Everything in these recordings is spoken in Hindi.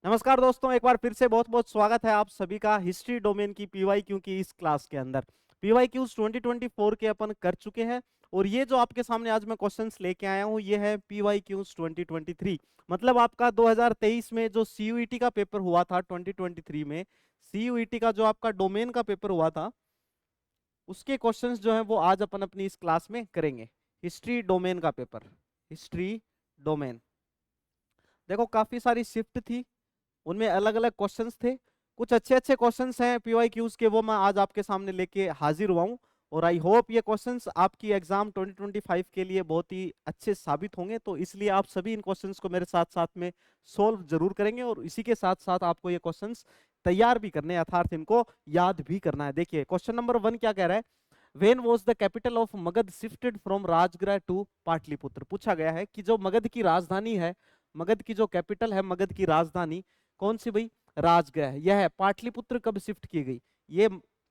नमस्कार दोस्तों, एक बार फिर से बहुत बहुत स्वागत है आप सभी का हिस्ट्री डोमेन की पीवाईक्यू की इस क्लास के अंदर। पीवाईक्यूज 2024 के अपन कर चुके हैं और ये जो आपके सामने आज मैं क्वेश्चंस लेके आया हूँ ये है पीवाईक्यूज 2023। मतलब आपका 2023 में जो सीयूईटी का पेपर हुआ था 2023 में, सीयूईटी का जो आपका डोमेन का पेपर हुआ था उसके क्वेश्चंस जो है वो आज अपन अपनी इस क्लास में करेंगे। हिस्ट्री डोमेन का पेपर, हिस्ट्री डोमेन। देखो काफी सारी शिफ्ट थी, उनमें अलग अलग क्वेश्चंस थे। कुछ अच्छे अच्छे क्वेश्चंस हैं पीवाईक्यूज के, वो मैं आज आपके सामने लेके हाजिर हुआ हूं। और आई होप ये क्वेश्चंस आपकी एग्जाम 2025 के लिए बहुत ही अच्छे साबित होंगे, तो इसलिए आप सभी इन क्वेश्चंस को मेरे साथ साथ में सोल्व जरूर करेंगे और इसी के साथ साथ आपको ये क्वेश्चंस तैयार भी करने हैं, अर्थात इनको याद भी करना है। देखिए क्वेश्चन नंबर 1 क्या कह रहा है। When was the capital of Magadha shifted from Rajgriha to Pataliputra. पूछा गया है कि जो मगध की राजधानी है, मगध की जो कैपिटल है, मगध की राजधानी कौन सी भाई? राजगृह। यह है पाटलिपुत्र कब शिफ्ट की गई? ये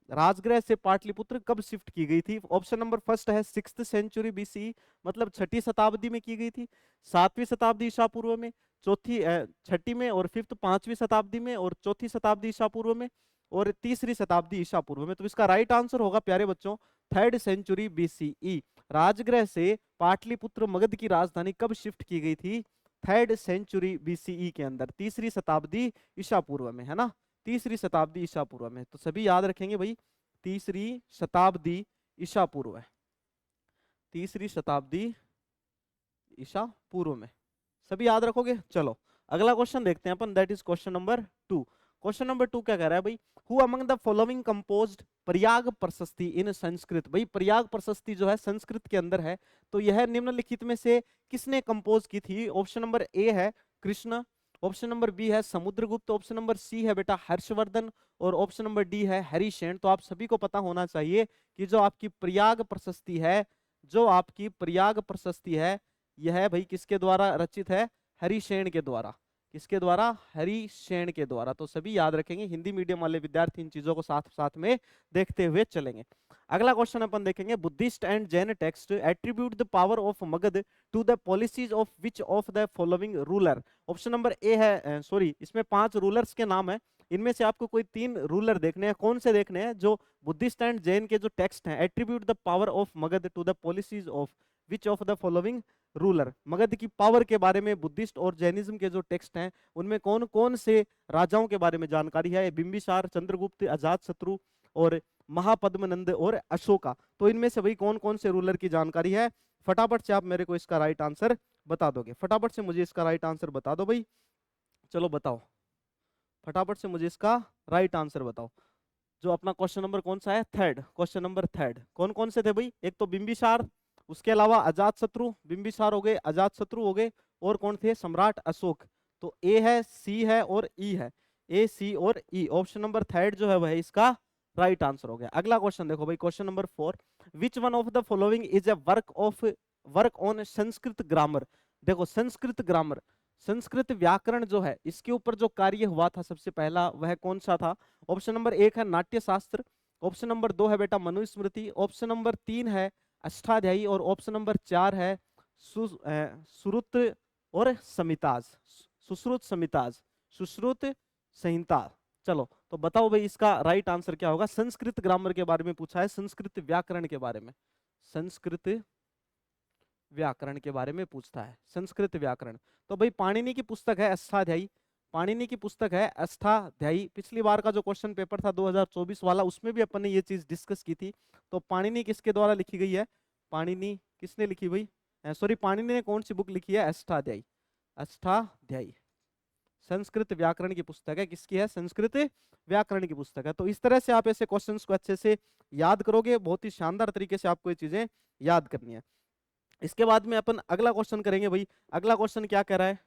राजगृह से पाटलिपुत्र कब शिफ्ट की गई थी? ऑप्शन नंबर फर्स्ट है 6th सेंचुरी बीसी, मतलब छठी शताब्दी में की गई थी, 7वीं शताब्दी ईसा पूर्व में, चौथी छठी में, और फिफ्थ 5वीं शताब्दी में, और चौथी शताब्दी ईसा पूर्व में, और तीसरी शताब्दी ईसा पूर्व में। तो इसका राइट आंसर होगा प्यारे बच्चों 3rd सेंचुरी बीसीई। राजगृह से पाटलिपुत्र मगध की राजधानी कब शिफ्ट की गई थी? 3rd सेंचुरी बीसीई के अंदर, तीसरी शताब्दी ईसा पूर्व में, है ना? तीसरी शताब्दी ईसा पूर्व में। तो सभी याद रखेंगे भाई, तीसरी शताब्दी ईसा पूर्व है, तीसरी शताब्दी ईसा पूर्व में। सभी याद रखोगे? चलो अगला क्वेश्चन देखते हैं अपन, that is question number 2। Question number 2 क्या कह रहा है भाई? Who among the following composed Prayag Prashasti in Sanskrit. भाई प्रयाग प्रशस्ति जो है संस्कृत के अंदर है, तो यह निम्नलिखित में से किसने कंपोज की थी? ऑप्शन नंबर ए है कृष्ण, ऑप्शन नंबर बी है समुद्रगुप्त, ऑप्शन नंबर सी है बेटा हर्षवर्धन, और ऑप्शन नंबर डी है हरिशेन। तो आप सभी को पता होना चाहिए कि जो आपकी प्रयाग प्रशस्ति है, जो आपकी प्रयाग प्रशस्ति है, यह भाई किसके द्वारा रचित है? हरिशेन के द्वारा। किसके द्वारा? हरिशेन के द्वारा। तो सभी याद रखेंगे, हिंदी मीडियम वाले विद्यार्थी इन चीजों को साथ साथ में देखते हुए चलेंगे। अगला क्वेश्चन अपन देखेंगे, Buddhist and Jain text attribute the power of Magadha to the policies of which of the following ruler. Option number A है, सॉरी इसमें 5 रूलर्स के नाम है, इनमें से आपको कोई 3 रूलर देखने हैं। कौन से देखने हैं? जो बुद्धिस्ट एंड जैन के जो टेक्स्ट हैं, attribute the power of Magadha to the policies of which of the following ruler. Magadha की पावर के बारे में बुद्धिस्ट और जैनिज्म के जो टेक्स्ट हैं उनमें कौन कौन से राजाओं के बारे में जानकारी है? बिंबिसार, चंद्रगुप्त, अजातशत्रु और महापद्मनंद और अशोका। तो इनमें से भाई कौन कौन से रूलर की जानकारी है? फटाफट से आप मेरे को इसका राइट आंसर बता दोगे? फटाफट से मुझे इसका राइट आंसर बता दो भाई, चलो बताओ फटाफट से मुझे इसका राइट आंसर बताओ। जो अपना क्वेश्चन नंबर कौन सा है? 3rd, question number 3rd। कौन कौन से थे भाई? एक तो बिंबिसार, उसके अलावा अजातशत्रु, बिंबिसार हो गए, अजातशत्रु हो गए, और कौन थे? सम्राट अशोक। तो ए है, सी है और ई है, ए सी और ई। ऑप्शन नंबर 3rd जो है वह इसका राइट आंसर हो गया। अगला क्वेश्चन देखो भाई, question number 4। Which one of the following is a work on Sanskrit grammar. देखो संस्कृत ग्रामर, संस्कृत व्याकरण जो है, इसके ऊपर जो कार्य हुआ था सबसे पहला, वह कौन सा था? ऑप्शन नंबर 1 है नाट्य शास्त्र, ऑप्शन नंबर 2 है बेटा मनुस्मृति, ऑप्शन नंबर 3 है अष्टाध्यायी, और ऑप्शन नंबर 4 है सुश्रुत और समिताज, सुश्रुत समिताज, सुश्रुत संहिता। चलो तो बताओ भाई इसका राइट आंसर क्या होगा? संस्कृत ग्रामर के बारे में पूछा है, संस्कृत व्याकरण के बारे में, संस्कृत व्याकरण के बारे में पूछता है, संस्कृत व्याकरण। तो भाई पाणिनि की पुस्तक है अष्टाध्यायी, पाणिनि की पुस्तक है अष्टाध्यायी। पिछली बार का जो क्वेश्चन पेपर था 2024 वाला, उसमें भी अपन ने ये चीज डिस्कस की थी। तो पाणिनि किसके द्वारा लिखी गई है? पाणिनि किसने लिखी भाई? सॉरी, पाणिनि ने कौन सी बुक लिखी है? अष्टाध्यायी, अष्टाध्यायी संस्कृत व्याकरण की पुस्तक है। किसकी है? संस्कृत व्याकरण की पुस्तक है। तो इस तरह से आप ऐसे क्वेश्चंस को अच्छे से याद करोगे, बहुत ही शानदार तरीके से आपको ये चीजें याद करनी है। इसके बाद में अपन अगला क्वेश्चन करेंगे भाई। अगला क्वेश्चन क्या कह रहा है?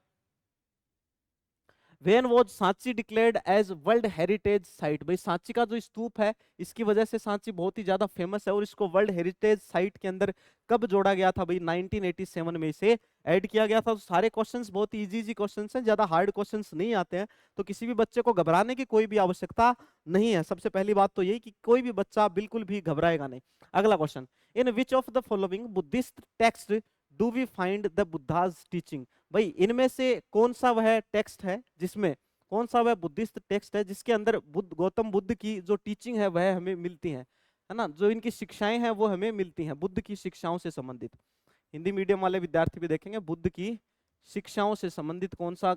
When was Sanchi declared as world heritage site. भाई सांची का जो स्तूप है, इसकी वजह से सांची बहुत ही ज्यादा फेमस है, और इसको वर्ल्ड हेरिटेज साइट के अंदर कब जोड़ा गया था भाई? 1987 में इसे ऐड किया गया था। तो सारे क्वेश्चंस बहुत ही इजी क्वेश्चंस हैं, ज्यादा हार्ड क्वेश्चंस नहीं आते हैं, तो किसी भी बच्चे को घबराने की कोई भी आवश्यकता नहीं है। सबसे पहली बात तो यही कि कोई भी बच्चा बिल्कुल भी घबराएगा नहीं। अगला question, in which of the following Buddhist text do we find the Buddha's teaching. भाई इनमें से कौन सा वह टेक्स्ट है जिसमें कौन सा वह बुद्धिस्ट टेक्स्ट है जिसके अंदर गौतम बुद्ध की जो टीचिंग है वह हमें मिलती है ना, जो इनकी शिक्षाएं हैं वो हमें मिलती हैं बुद्ध की शिक्षाओं से संबंधित। हिंदी मीडियम वाले विद्यार्थी भी देखेंगे बुद्ध की शिक्षाओं से संबंधित कौन सा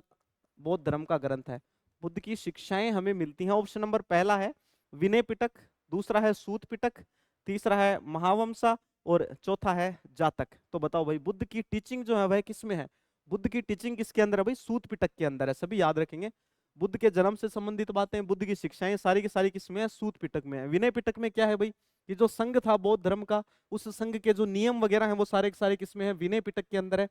बौद्ध धर्म का ग्रंथ है, बुद्ध की शिक्षाएं हमें मिलती हैं। ऑप्शन नंबर पहला है विनय पिटक, दूसरा है सूत पिटक, तीसरा है महावंसा और चौथा है जातक। तो बताओ भाई बुद्ध की टीचिंग जो है वह किस में है, बुद्ध की टीचिंग किसके अंदर है भाई, सूत पिटक के अंदर है। सभी याद रखेंगे बुद्ध के जन्म से संबंधित बातें, बुद्ध की शिक्षाएं सारी की सारी किसमें है, सूत पिटक में है। विनय पिटक में क्या है भाई, ये जो संघ था बौद्ध धर्म का, उस संघ के जो नियम वगैरह हैं वो सारे के सारे किसमें है, विनय पिटक के अंदर है।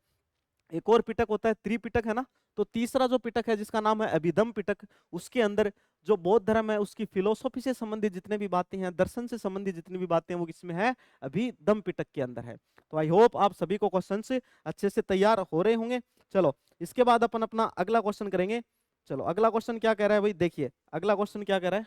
एक और पिटक होता है त्रिपिटक है ना, तो तीसरा जो पिटक है जिसका नाम है अभिधम पिटक, उसके अंदर जो बौद्ध धर्म है उसकी फिलोसॉफी से संबंधित जितने भी बातें हैं, दर्शन से संबंधित जितनी भी बातें हैं वो किसमें है, अभिधम पिटक के अंदर है। तो आई होप आप सभी को क्वेश्चन से अच्छे से तैयार हो रहे होंगे। चलो इसके बाद अपन अपना अगला क्वेश्चन करेंगे। चलो अगला क्वेश्चन क्या कह रहा है भाई, देखिए अगला क्वेश्चन क्या कह रहा है,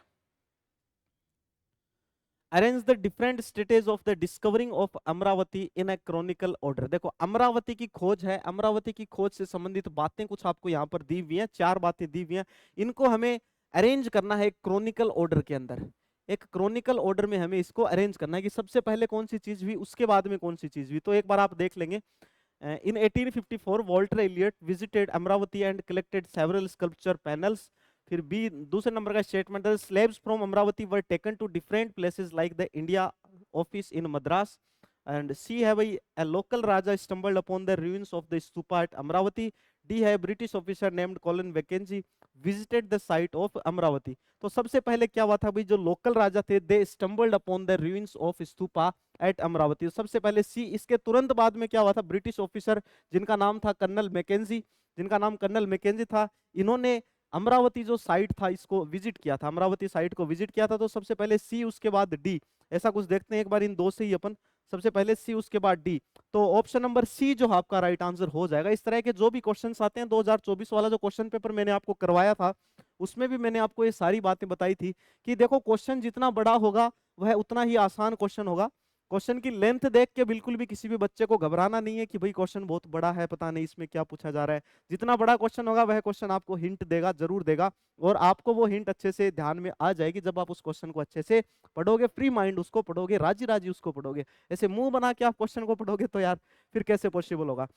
arrange the different states of the discovering of Amravati in a Chronicle order. देखो अमरावती की खोज है, अमरावती की खोज से संबंधित बातें कुछ आपको यहाँ पर दी हुई हैं, 4 बातें दी हुई हैं, इनको हमें अरेंज करना है एक क्रॉनिकल ऑर्डर के अंदर। एक क्रॉनिकल ऑर्डर में हमें इसको अरेंज करना है कि सबसे पहले कौन सी चीज हुई, उसके बाद में कौन सी चीज हुई। तो एक बार आप देख लेंगे। In 1854 Walter Elliot visited Amaravati and collected several sculpture panels. फिर बी दूसरे नंबर का स्टेटमेंट है slabs from Amaravati were taken to different places like the India office in Madras. And C है भाई a local raja stumbled upon the ruins of the stupa at Amaravati. D है British officer named Colin Mackenzie visited the site of Amaravati. तो सबसे पहले क्या हुआ था भाई, जो लोकल राजा थे they stumbled upon the ruins of stupa at Amaravati. सबसे पहले सी, इसके तुरंत बाद में क्या हुआ था, ब्रिटिश ऑफिसर जिनका नाम था कर्नल मैकेंजी, जिनका नाम कर्नल मैकेंजी था, इन्होंने अमरावती जो साइट था इसको विजिट किया था, अमरावती साइट को विजिट किया था। तो सबसे पहले सी उसके बाद डी, ऐसा कुछ देखते हैं एक बार इन दो से ही अपन, सबसे पहले सी उसके बाद डी। तो ऑप्शन नंबर सी जो आपका राइट आंसर हो जाएगा। इस तरह के जो भी क्वेश्चंस आते हैं, 2024 वाला जो क्वेश्चन पेपर मैंने आपको करवाया था उसमें भी मैंने आपको ये सारी बातें बताई थी कि देखो क्वेश्चन जितना बड़ा होगा वह उतना ही आसान क्वेश्चन होगा। क्वेश्चन की लेंथ देख के बिल्कुल भी किसी भी बच्चे को घबराना नहीं है कि भाई क्वेश्चन बहुत बड़ा है, पता नहीं इसमें क्या पूछा जा रहा है। जितना बड़ा क्वेश्चन होगा वह क्वेश्चन आपको हिंट देगा, जरूर देगा, और आपको वो हिंट अच्छे से ध्यान में आ जाएगी जब आप उस क्वेश्चन को अच्छे से पढ़ोगे, फ्री माइंड उसको पढ़ोगे, राजी राजी उसको पढ़ोगे। ऐसे मुंह बना के आप क्वेश्चन को पढ़ोगे तो यार फिर कैसे पॉसिबल होगा।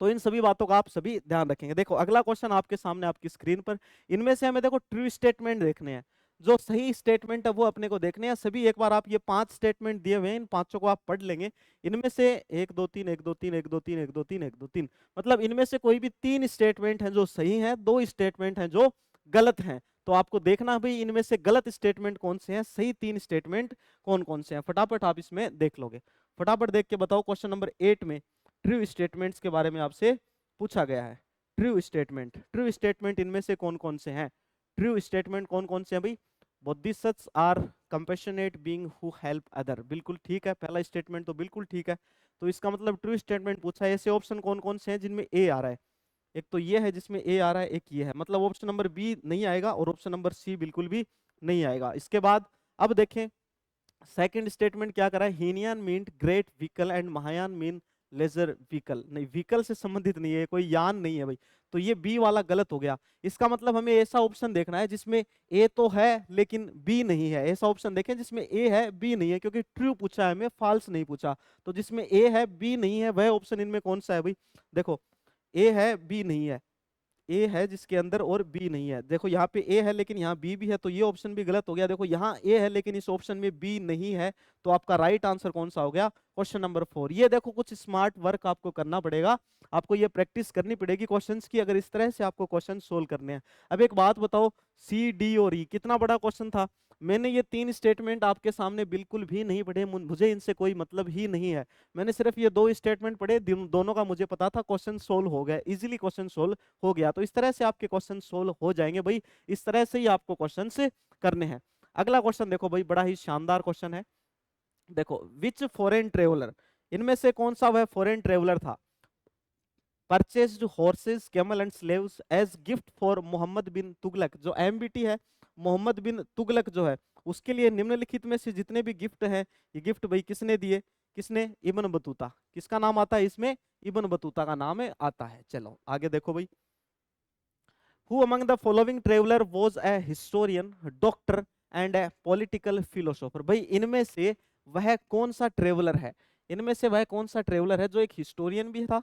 तो इन सभी बातों का आप सभी ध्यान रखेंगे। देखो अगला क्वेश्चन आपके सामने आपकी स्क्रीन पर, इनमें से हमें देखो ट्रू स्टेटमेंट देखने हैं, जो सही स्टेटमेंट है वो अपने को देखने हैं सभी। एक बार आप ये 5 स्टेटमेंट दिए हुए हैं, इन पांचों को आप पढ़ लेंगे। इनमें से 1 2 3 1 2 3 1 2 3 1 2 3 1 2 3, मतलब इनमें से कोई भी 3 स्टेटमेंट हैं जो सही हैं, 2 स्टेटमेंट हैं जो गलत हैं। तो आपको देखना भाई इनमें से गलत स्टेटमेंट कौन से हैं, सही 3 स्टेटमेंट कौन कौन से हैं, फटाफट आप इसमें देख लोगे। फटाफट देख के बताओ। क्वेश्चन नंबर 8 में ट्रू स्टेटमेंट्स के बारे में आपसे पूछा गया है। ट्रू स्टेटमेंट, ट्रू स्टेटमेंट इनमें से कौन कौन से हैं, ट्रू स्टेटमेंट कौन कौन से हैं भाई। Bodhisattva are compassionate being who help other, बिल्कुल ठीक है, पहला स्टेटमेंट तो बिल्कुल ठीक है। तो इसका मतलब ट्रू स्टेटमेंट पूछा है। ऐसे ऑप्शन कौन कौन से हैं जिनमें ए आ रहा है, एक तो ये है जिसमें ए आ रहा है, एक ये है, मतलब ऑप्शन नंबर बी नहीं आएगा और ऑप्शन नंबर सी बिल्कुल भी नहीं आएगा। इसके बाद अब देखें सेकंड स्टेटमेंट क्या कर रहा है, Hinayana mean great vehicle and Mahayana mean lesser vehicle. नहीं, व्हीकल से संबंधित नहीं है, कोई यान नहीं है भाई, तो ये बी वाला गलत हो गया। इसका मतलब हमें ऐसा ऑप्शन देखना है जिसमें ए तो है लेकिन बी नहीं है। ऐसा ऑप्शन देखें जिसमें ए है बी नहीं है, क्योंकि ट्रू पूछा है हमें, फॉल्स नहीं पूछा। तो जिसमें ए है बी नहीं है वह ऑप्शन इनमें कौन सा है भाई। देखो ए है बी नहीं है, ए है जिसके अंदर और बी नहीं है। देखो यहाँ पे ए है लेकिन यहाँ बी भी है, तो ये ऑप्शन भी गलत हो गया। देखो यहाँ ए है लेकिन इस ऑप्शन में बी नहीं है, तो आपका राइट आंसर कौन सा हो गया, क्वेश्चन नंबर 4। ये देखो कुछ स्मार्ट वर्क आपको करना पड़ेगा, आपको ये प्रैक्टिस करनी पड़ेगी क्वेश्चंस की, अगर इस तरह से आपको क्वेश्चन सोल्व करने हैं। अब एक बात बताओ, सी डी और ई कितना बड़ा क्वेश्चन था। मैंने ये 3 स्टेटमेंट आपके सामने बिल्कुल भी नहीं पढ़े, मुझे इनसे कोई मतलब ही नहीं है। मैंने सिर्फ ये 2 स्टेटमेंट पढ़े, दोनों का मुझे पता था, क्वेश्चन सोल्व हो गया, इजीली क्वेश्चन सोल्व हो गया। तो इस तरह से आपके क्वेश्चन सोल्व हो जाएंगे भाई, इस तरह से ही आपको क्वेश्चन से करने हैं। अगला क्वेश्चन देखो भाई, बड़ा ही शानदार क्वेश्चन है। देखो विच फॉरेन ट्रेवलर, इनमें से कौन सा वह फॉरेन ट्रेवलर था, purchased horses camel and slaves as gift for Mohammad bin Tughlaq. जो एमबीटी है, मोहम्मद बिन तुगलक जो है, उसके लिए निम्नलिखित में से जितने भी गिफ्ट हैं, ये गिफ्ट भाई किसने दिए, किसने, इब्न बतूता। किसका नाम आता है इसमें, इब्न बतूता का नाम है आता है। चलो आगे देखो भाई, who among the following traveller was a historian, doctor and A political philosopher. भाई इनमें से वह कौन सा ट्रेवलर है, इनमें से वह कौन सा ट्रेवलर है जो एक हिस्टोरियन भी था,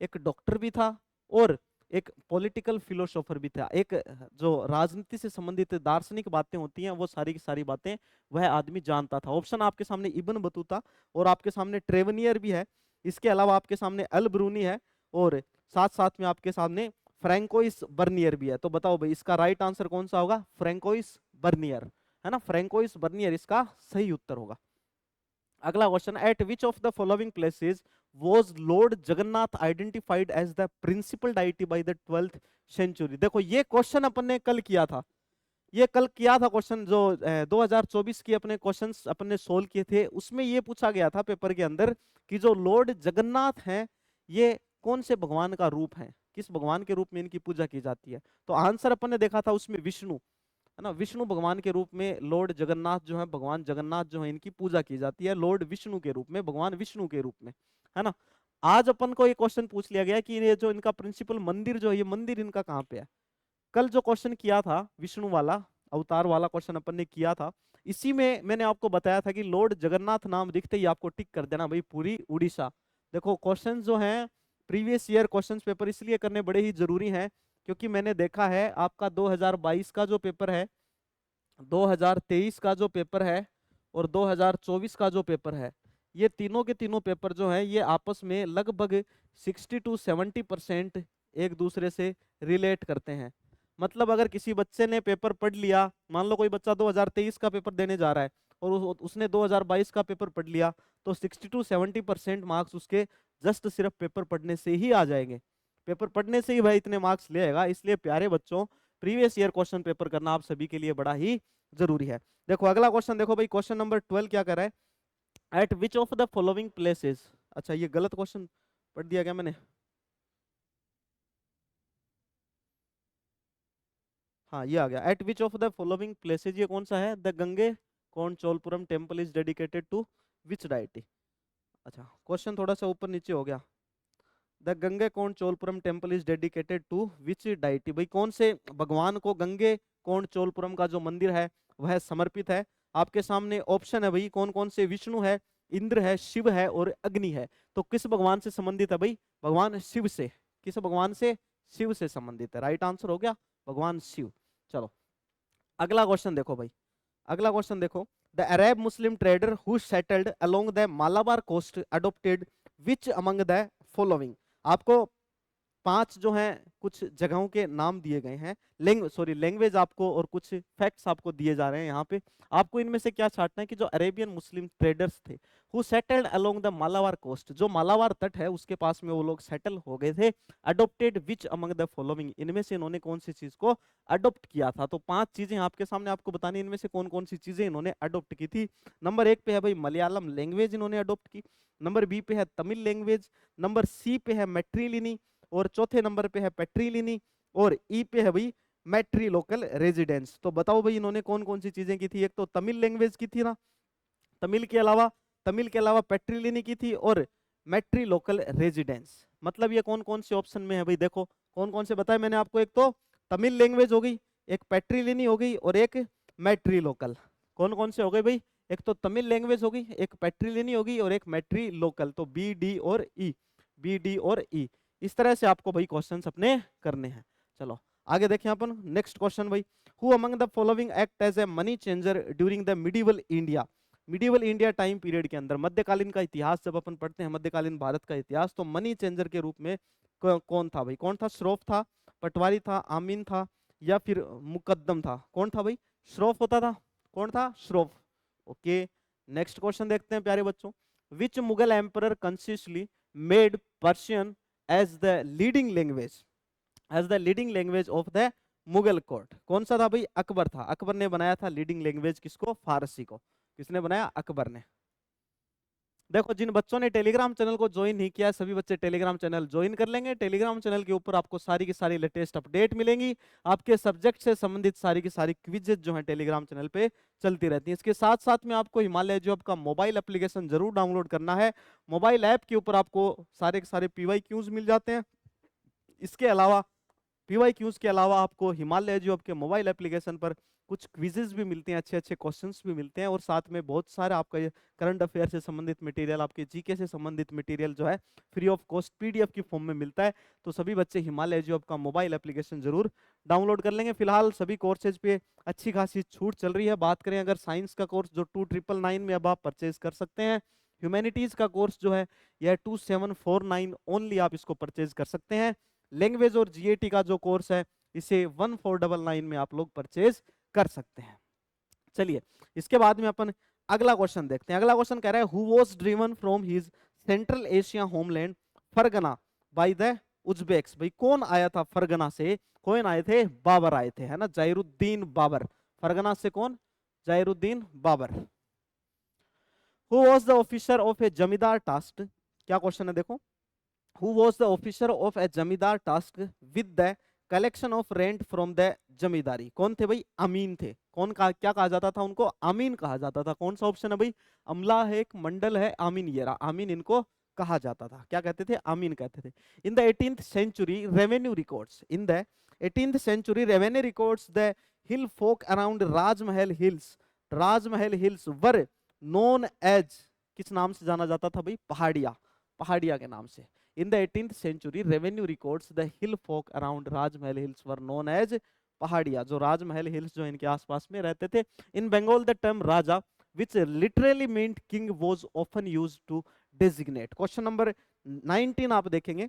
एक डॉक्टर भी था और एक पॉलिटिकल फिलोसोफर भी था। एक जो राजनीति से संबंधित दार्शनिक बातें होती हैं वो सारी की सारी बातें वह आदमी जानता था। ऑप्शन आपके सामने इब्न बतूता और आपके सामने ट्रेवनियर भी है, इसके अलावा आपके सामने अल ब्रूनी है और साथ साथ में आपके सामने फ्रैंकोइस बर्नियर भी है। तो बताओ भाई इसका राइट आंसर कौन सा होगा, फ्रैंकोइस बर्नियर, है ना, फ्रैंकोइस बर्नियर इसका सही उत्तर होगा। अगला question, at which of the following places was lord Jagannath identified as the principal deity by the 12th century. देखो ये क्वेश्चन अपन ने कल किया था, ये कल किया था क्वेश्चन जो 2024 की अपने क्वेश्चंस अपन ने सोल्व किए थे, उसमें ये पूछा गया था पेपर के अंदर कि जो लॉर्ड जगन्नाथ हैं ये कौन से भगवान का रूप है, किस भगवान के रूप में इनकी पूजा की जाती है। तो आंसर अपन ने देखा था उसमें विष्णु, है ना, विष्णु भगवान के रूप में लॉर्ड जगन्नाथ जो है, भगवान जगन्नाथ जो है इनकी पूजा की जाती है लॉर्ड विष्णु के रूप में, भगवान विष्णु के रूप में, है ना। आज अपन को ये क्वेश्चन पूछ लिया गया कि ये जो इनका प्रिंसिपल मंदिर जो है ये मंदिर इनका कहाँ पे है। कल जो क्वेश्चन किया था विष्णु वाला अवतार वाला क्वेश्चन अपन ने किया था, इसी में मैंने आपको बताया था कि लॉर्ड जगन्नाथ नाम दिखते ही आपको टिक कर देना भाई पूरी उड़ीसा। देखो क्वेश्चन जो हैं प्रीवियस ईयर क्वेश्चन पेपर इसलिए करने बड़े ही जरूरी हैं क्योंकि मैंने देखा है आपका 2022 का जो पेपर है, 2023 का जो पेपर है और 2024 का जो पेपर है, ये तीनों के तीनों पेपर जो है ये आपस में लगभग 60 to 70% एक दूसरे से रिलेट करते हैं। मतलब अगर किसी बच्चे ने पेपर पढ़ लिया, मान लो कोई बच्चा 2023 का पेपर देने जा रहा है और उसने 2022 का पेपर पढ़ लिया, तो 60 to 70% मार्क्स उसके जस्ट सिर्फ पेपर पढ़ने से ही आ जाएंगे, पेपर पढ़ने से ही भाई इतने मार्क्स ले आएगा। इसलिए प्यारे बच्चों प्रीवियस ईयर क्वेश्चन पेपर करना आप सभी के लिए बड़ा ही जरूरी है। देखो अगला क्वेश्चन देखो भाई, क्वेश्चन नंबर 12 क्या कर रहा है, eight which of the following places, अच्छा ये गलत क्वेश्चन पढ़ दिया क्या मैंने, हाँ ये आ गया, at which of the following places, ये कौन सा है, the Gangaikonda Cholapuram temple is dedicated to which deity. अच्छा क्वेश्चन थोड़ा सा ऊपर नीचे हो गया, the Gangaikonda Cholapuram temple is dedicated to which deity, भाई कौन से भगवान को गंगे कौन चोलपुरम का जो मंदिर है वह समर्पित है। आपके सामने ऑप्शन है भाई कौन कौन से, विष्णु है, इंद्र है, शिव है और अग्नि है। तो किस भगवान से संबंधित है भाई, भगवान शिव से, किस भगवान से, शिव से संबंधित है, राइट आंसर हो गया भगवान शिव। चलो अगला क्वेश्चन देखो भाई, अगला क्वेश्चन देखो, the Arab Muslim trader who settled along the Malabar coast adopted which among the following. आपको पांच जो हैं कुछ जगहों के नाम दिए गए हैं, लैंग्वेज आपको और कुछ फैक्ट्स आपको दिए जा रहे हैं यहाँ पे। आपको इनमें से क्या छांटना है कि जो अरेबियन मुस्लिम ट्रेडर्स थे who settled along the Malabar coast, जो मालाबार तट है उसके पास में वो लोग सेटल हो गए थे, adopted which among the following, इनमें से इन्होंने कौन सी चीज को अडोप्ट किया था। तो पांच चीजें आपके सामने आपको बतानी, इनमें से कौन कौन सी चीजें इन्होंने अडोप्ट की थी। नंबर एक पे है भाई मलयालम लैंग्वेज इन्होंने अडोप्ट की, नंबर बी पे है तमिल लैंग्वेज, नंबर सी पे है मैट्रिलिनी और चौथे नंबर पे है पेट्रीलिनी और ई पे है भाई मैट्री लोकल रेजिडेंस। तो बताओ भाई इन्होंने कौन कौन सी चीजें की थी, एक तो तमिल लैंग्वेज की थी ना, तमिल के अलावा पेट्रीलिनी की थी और मैट्री लोकल रेजिडेंस। मतलब ये कौन कौन से ऑप्शन में है भाई, देखो कौन कौन से बताए मैंने आपको, एक तो तमिल लैंग्वेज हो गई, एक पेट्रीलिनी हो गई और एक मैट्री लोकल। कौन कौन से हो गए भाई, एक तो तमिल लैंग्वेज हो गई, एक पेट्रीलिनी होगी और एक मैट्री लोकल। तो बी डी और ई, बी डी और ई, इस तरह से आपको भाई क्वेश्चंस अपने करने हैं। चलो आगे देखें अपन नेक्स्ट क्वेश्चन भाई, who among the following act as a money changer during the medieval India. Medieval India time period के अंदर मध्यकालीन का इतिहास जब अपन पढ़ते हैं, मध्यकालीन भारत का इतिहास, तो मनी चेंजर के रूप में कौन था भाई, कौन था, श्रॉफ था, पटवारी था, आमीन था या फिर मुकद्दम था, कौन था भाई, श्रॉफ होता था, कौन था, श्रॉफ। ओके नेक्स्ट क्वेश्चन देखते हैं प्यारे बच्चों, which Mughal emperor consistently made Persian as the leading language, as the leading language of the Mughal court. कौन सा था भाई, अकबर था, अकबर ने बनाया था लीडिंग लैंग्वेज किसको, फारसी को, किसने बनाया, अकबर ने। देखो जिन बच्चों ने टेलीग्राम चैनल को ज्वाइन नहीं किया सभी बच्चे टेलीग्राम चैनल ज्वाइन कर लेंगे। टेलीग्राम चैनल के ऊपर आपको सारी की सारी लेटेस्ट अपडेट मिलेंगी, आपके सब्जेक्ट से संबंधित सारी की सारी क्विजेज जो है टेलीग्राम चैनल पे चलती रहती है। इसके साथ साथ में आपको हिमालय जॉब का मोबाइल एप्लीकेशन जरूर डाउनलोड करना है। मोबाइल ऐप के ऊपर आपको सारे के सारे PYQs मिल जाते हैं। इसके अलावा पीवाईक्यूज के अलावा आपको हिमालय जो आपके मोबाइल एप्लीकेशन पर कुछ क्विजेस भी मिलते हैं, अच्छे अच्छे क्वेश्चंस भी मिलते हैं, और साथ में बहुत सारा आपका ये करंट अफेयर से संबंधित मटेरियल, आपके जीके से संबंधित मटेरियल जो है फ्री ऑफ कॉस्ट पीडीएफ की फॉर्म में मिलता है। तो सभी बच्चे हिमालय जो आपका मोबाइल एप्लीकेशन जरूर डाउनलोड कर लेंगे। फिलहाल सभी कोर्सेज पे अच्छी खासी छूट चल रही है। बात करें अगर साइंस का कोर्स जो 2999 में अब आप परचेज कर सकते हैं, ह्यूमैनिटीज का कोर्स जो है यह 2749 ओनली आप इसको परचेज कर सकते हैं। लैंग्वेज और जीएटी का जो कोर्स है इसे 1499 में आप लोग परचेज कर सकते हैं। चलिए इसके बाद में अपन अगला क्वेश्चन देखते हैं। अगला क्वेश्चन कह रहा है who was driven from his central Asia homeland Fergana by the Uzbeks. भाई कौन आया था फरगना से? कौन आए थे? बाबर आए थे, है ना, जैरुद्दीन बाबर। फरगना से कौन? Zahiruddin Babur. Who was the officer of a zamindar task. क्या क्वेश्चन है देखो। Who was the officer of a जमींदार tasked with the collection of rent from the जमींदारी? कौन थे भाई? अमीन थे। कौन का क्या कहा जाता था उनको? अमीन कहा जाता था। कौन सा ऑप्शन है भाई? अमला है, एक मंडल है, आमीन, ये रहा, आमीन इनको कहा जाता था। क्या कहते थे? अमीन कहते थे। In the 18th century revenue records, in the 18th century revenue records, the hill folk around Rajmahal hills, Rajmahal hills were known as, किस नाम से जाना जाता था भाई? पहाड़िया, पहाड़िया के नाम से। In the 18th century, revenue records the hill folk around Rajmahal hills were known as पहाड़िया। जो राजमहल हिल्स जो इनके आसपास में रहते थे। In Bengal, the term Raja, which literally meant king, was often used to designate. Question number 19 आप देखेंगे,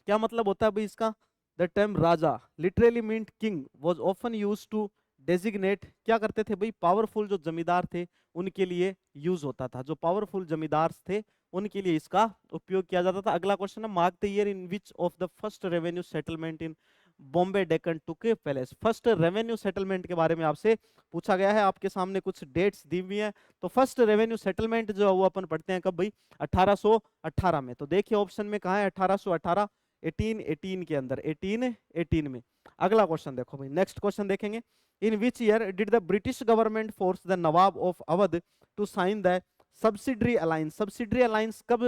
क्या मतलब होता है भाई इसका? The term Raja literally meant king was often used to designate, क्या करते थे भाई? पावरफुल जो जमींदार थे उनके लिए यूज होता था। जो पावरफुल जमींदार थे उनके लिए इसका उपयोग किया जाता था। अगला क्वेश्चन है mark the year in which of the first revenue settlement in Bombay Deccan took place. First revenue settlement के बारे में आपसे पूछा गया है। आपके सामने कुछ डेट्स दी हुई हैं। तो फर्स्ट रेवेन्यू सेटलमेंट जो है वो अपन पढ़ते हैं कब भाई? 1818 में। तो देखिए ऑप्शन में कहा है 1818, 1818 के अंदर, 1818 में। अगला क्वेश्चन देखो भाई, नेक्स्ट क्वेश्चन देखेंगे। In which year did the British government force the Nawab of Awadh to sign the subsidiary alliance. Subsidiary alliance कब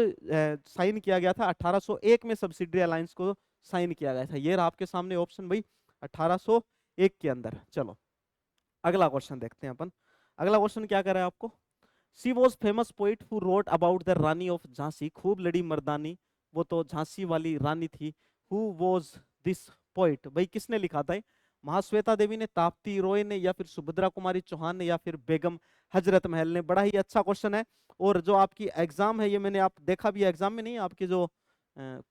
साइन किया गया था? 1801 में सब्सिडरी अलायंस को साइन किया गया था। ये रहा आपके सामने ऑप्शन भाई, 1801 के अंदर। चलो अगला क्वेश्चन देखते हैं अपन। अगला क्वेश्चन क्या कर रहा है आपको? She was famous poet who wrote about the Rani of Jhansi. खूब लड़ी मर्दानी, वो तो झांसी वाली रानी थी। Who was this poet? भाई किसने लिखा था? महाश्वेता देवी ने, ताप्ती रॉय ने, या फिर सुभद्रा कुमारी चौहान ने, या फिर बेगम हजरत महल ने। बड़ा ही अच्छा क्वेश्चन है। और जो आपकी एग्जाम है, ये मैंने आप देखा भी एग्जाम में नहीं, आपके जो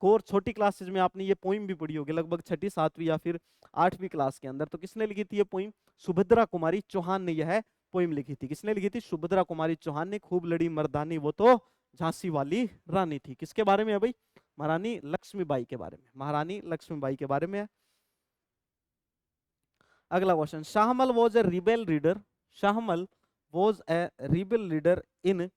कोर छोटी क्लासेज में आपने ये पोइम भी पढ़ी होगी, लगभग 6ठी 7वीं या फिर 8वीं क्लास के अंदर। तो किसने लिखी थी ये पोइम? सुभद्रा कुमारी चौहान ने यह पोइम लिखी थी। किसने लिखी थी? सुभद्रा कुमारी चौहान ने। खूब लड़ी मर्दानी, वो तो झांसी वाली रानी थी। किसके बारे में है भाई? महारानी लक्ष्मीबाई के बारे में। महारानी लक्ष्मीबाई के बारे में है। अगला question, Shahmal was a rebel leader. Shahmal was a rebel leader in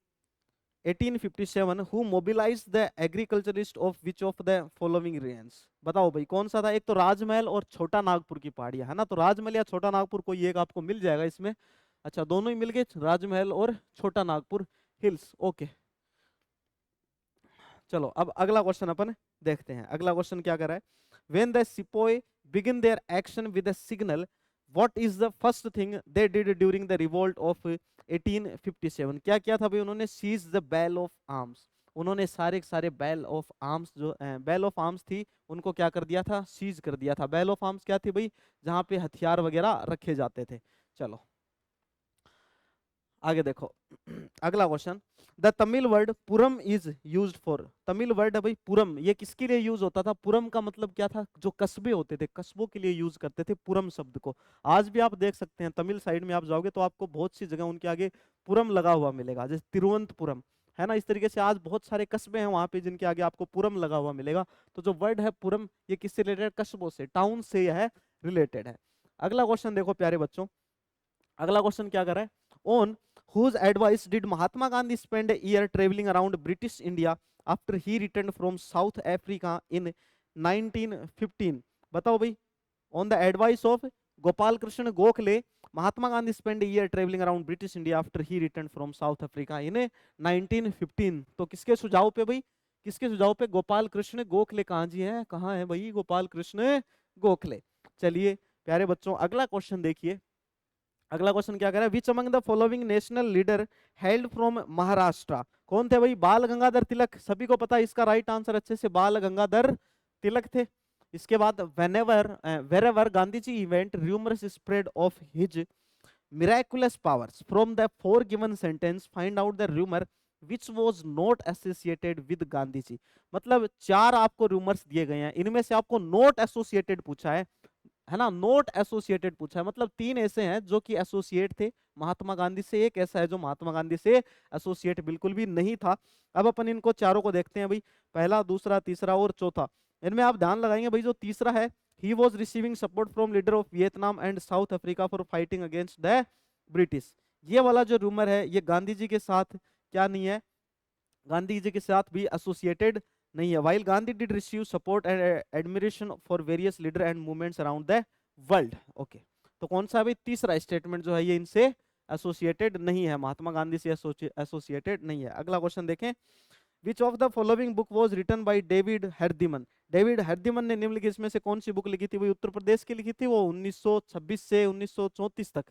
1857 who mobilized the agriculturist of which of the following regions। बताओ भाई कौन सा था? एक तो राजमहल और छोटा नागपुर की पहाड़ियां, है ना। तो राजमहल या छोटा नागपुर कोई एक आपको मिल जाएगा इसमें। अच्छा दोनों ही मिल गए, राजमहल और छोटा नागपुर हिल्स। ओके चलो अब अगला क्वेश्चन अपन देखते हैं। अगला क्वेश्चन क्या कर रहा है? When the sepoy begin their action with a signal, what is the first thing they did during the revolt of 1857? क्या किया था भाई उन्होंने? Seize the bell of arms। उन्होंने सारे सारे बैल ऑफ आर्म्स, जो बैल ऑफ आर्म्स थी उनको क्या कर दिया था? सीज कर दिया था। बैल ऑफ आर्म्स क्या थी भाई? जहां पे हथियार वगैरह रखे जाते थे। चलो आगे देखो। अगला question, the Tamil word Puram is used for. Tamil word है भाई पुरम, ये किसके लिए यूज होता था? पुरम का मतलब क्या था? जो कस्बे होते थे, कस्बों के लिए यूज करते थे पुरम शब्द को। आज भी आप देख सकते हैं तमिल साइड में आप जाओगे तो आपको बहुत सी जगह उनके आगे पुरम लगा हुआ मिलेगा, जैसे तिरुवनंतपुरम, है ना। इस तरीके से आज बहुत सारे कस्बे हैं वहां पे जिनके आगे आपको पुरम लगा हुआ मिलेगा। तो जो वर्ड है पुरम, ये किससे रिलेटेड? कस्बों से, टाउन से यह रिलेटेड है। अगला क्वेश्चन देखो प्यारे बच्चों। अगला क्वेश्चन क्या कर रहा है? On whose advice did Mahatma Gandhi spend a year traveling around British India after he returned from South Africa in 1915? बताओ भाई। On the advice of Gopal Krishna Gokhale, Mahatma Gandhi spent a year traveling around British India after he returned from South Africa in 1915। तो किसके सुझाव पे भाई? किसके सुझाव पे? गोपाल कृष्ण गोखले। कहाँ जी है? कहाँ है भाई गोपाल कृष्ण गोखले। चलिए प्यारे बच्चों, अगला क्वेश्चन देखिए। अगला क्वेश्चन क्या कह रहा है, विच among the following national leader held from Maharashtra. कौन थे भाई? बाल गंगाधर तिलक, सभी को पता है इसका राइट आंसर अच्छे से, बाल गंगाधर तिलक थे। इसके बाद wherever Gandhi ji event rumors spread of his miraculous powers from the foregiven sentence find out the rumor which was not associated with Gandhi ji. मतलब चार आपको रूमर्स दिए गए हैं, इनमें से आपको नोट एसोसिएटेड पूछा है ना, नोट एसोसिएटेड पूछा है, मतलब तीन ऐसे हैं जो कि एसोसिएट थे महात्मा गांधी से, एक ऐसा है जो महात्मा गांधी से एसोसिएट बिल्कुल भी नहीं था। अब अपन इनको चारों को देखते हैं भाई, पहला, दूसरा, तीसरा और चौथा। इनमें आप ध्यान लगाएंगे भाई, जो तीसरा है, he was receiving support from leader of Vietnam and South Africa for fighting against the British। ये वाला जो रूमर है ये गांधी जी के साथ क्या नहीं है, गांधी जी के साथ भी एसोसिएटेड नहीं है। While Gandhi did receive support and admiration for various leader and movements around the world. Okay, तो कौन सा भाई तीसरा स्टेटमेंट जो है ये इनसे एसोसिएटेड नहीं है, महात्मा गांधी से एसोसिएटेड नहीं है। अगला क्वेश्चन देखें, which of the following book was written by David Hardiman. David Hardiman ने निम्नलिखित इसमें से कौन सी बुक लिखी थी भाई? उत्तर प्रदेश की लिखी थी वो 1926 से 1934 तक।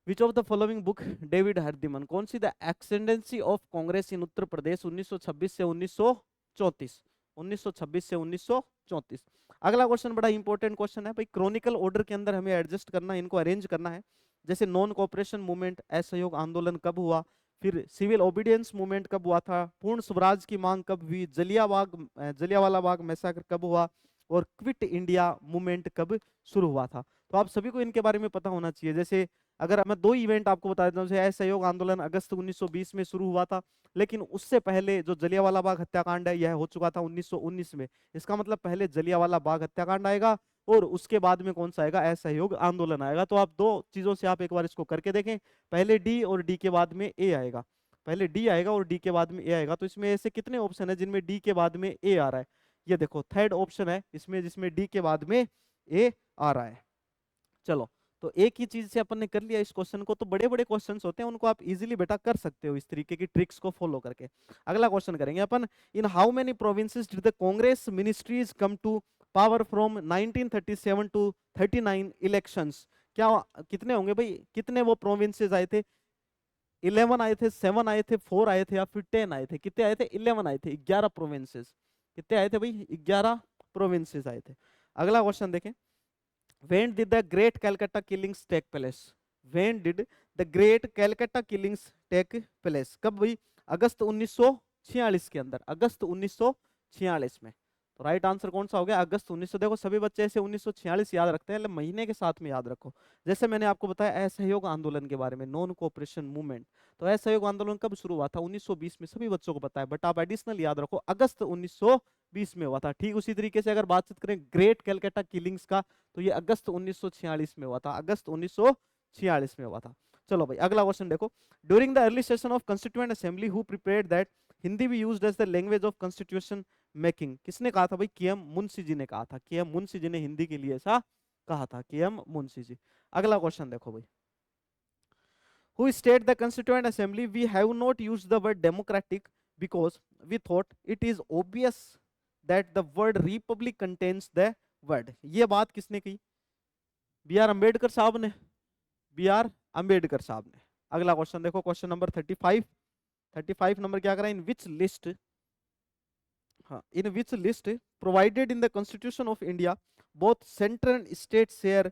Which of the following book David Hardiman, कौन सी? The ascendancy of Congress in Uttar Pradesh 1926 से 1934, 1926 से 1934। अगला क्वेश्चन बड़ा इंपॉर्टेंट क्वेश्चन है भाई, क्रॉनिकल ऑर्डर के अंदर हमें एडजस्ट करना है, इनको अरेंज करना है। जैसे नॉन कोऑपरेशन मूवमेंट, असहयोग आंदोलन कब हुआ, फिर सिविल ओबीडियंस मूवमेंट कब हुआ था, पूर्ण स्वराज की मांग कब हुई, जलियांवाला बाग मैसाकर कब हुआ, और क्विट इंडिया मूवमेंट कब शुरू हुआ था। तो आप सभी को इनके बारे में पता होना चाहिए। जैसे अगर मैं दो इवेंट आपको बता देता हूँ, जैसे असहयोग आंदोलन अगस्त 1920 में शुरू हुआ था, लेकिन उससे पहले जो जलियांवाला बाग हत्याकांड है यह हो चुका था 1919 में। इसका मतलब पहले जलियांवाला बाग हत्याकांड आएगा और उसके बाद में कौन सा आएगा? असहयोग आंदोलन आएगा। तो आप दो चीजों से आप एक बार इसको करके देखें, पहले डी और डी के बाद में ए आएगा, पहले डी आएगा और डी के बाद में ए आएगा। तो इसमें ऐसे कितने ऑप्शन है जिनमें डी के बाद में ए आ रहा है? ये देखो थर्ड ऑप्शन है इसमें, जिसमें डी के बाद में ए आ रहा है। चलो, तो एक ही चीज से अपन ने कर लिया इस क्वेश्चन को। तो बड़े बड़े क्वेश्चंस होते हैं उनको आप इजीली बेटा कर सकते हो इस तरीके की ट्रिक्स को फॉलो करके। अगला क्वेश्चन करेंगे अपन, in how many provinces did the Congress ministries come to power from 1937 to 39 elections. क्या कितने होंगे भाई, कितने वो प्रोविंसेस आए थे? 11 आए थे, 7 आए थे, 4 आए थे या फिर 10 आए थे? कितने आए थे? 11 आए थे, 11 प्रोविंसेस। कितने आए थे भाई? 11 प्रोविंसेस आए थे। अगला क्वेश्चन देखें, when did the great Calcutta killings take place? when did the great Calcutta killings take place? कब भाई? अगस्त 1946 के अंदर, अगस्त 1946 में। तो राइट आंसर कौन सा हो गया? अगस्त 1900। देखो सभी बच्चे ऐसे 1946 याद रखते हैं, महीने के साथ में याद रखो। जैसे मैंने आपको बताया असहयोग आंदोलन के बारे में, नॉन कोऑपरेशन मूवमेंट, तो असहयोग आंदोलन कब शुरू हुआ था? 1920 में, सभी बच्चों को पता है, बट आप एडिशनल याद रखो अगस्त 1920 में हुआ था। ठीक उसी तरीके से अगर बातचीत करें ग्रेट कैलकाटा किलिंग्स का, तो ये अगस्त 1946 में हुआ था, अगस्त 1946 में हुआ था। चलो भाई अगला क्वेश्चन देखो, during the early session of constituent assembly who prepared that Hindi भी used as the language of constitution making? किसने कहा था भाई? के.एम. मुंशी जी ने कहा था, के.एम. मुंशी जी ने हिंदी के लिए ऐसा कहा था, के.एम. मुंशी जी। अगला क्वेश्चन देखो भाई, who state the constituent assembly we have not used the word democratic because we thought it is obvious that the word republic contains the word। ये बात किसने कही? बी आर अम्बेडकर साहब ने, बी आर अम्बेडकर साहब ने। अगला क्वेश्चन देखो, क्वेश्चन नंबर 35 नंबर क्या करा? इन विच लिस्ट, हाँ, in which list provided in the constitution of India both central and state share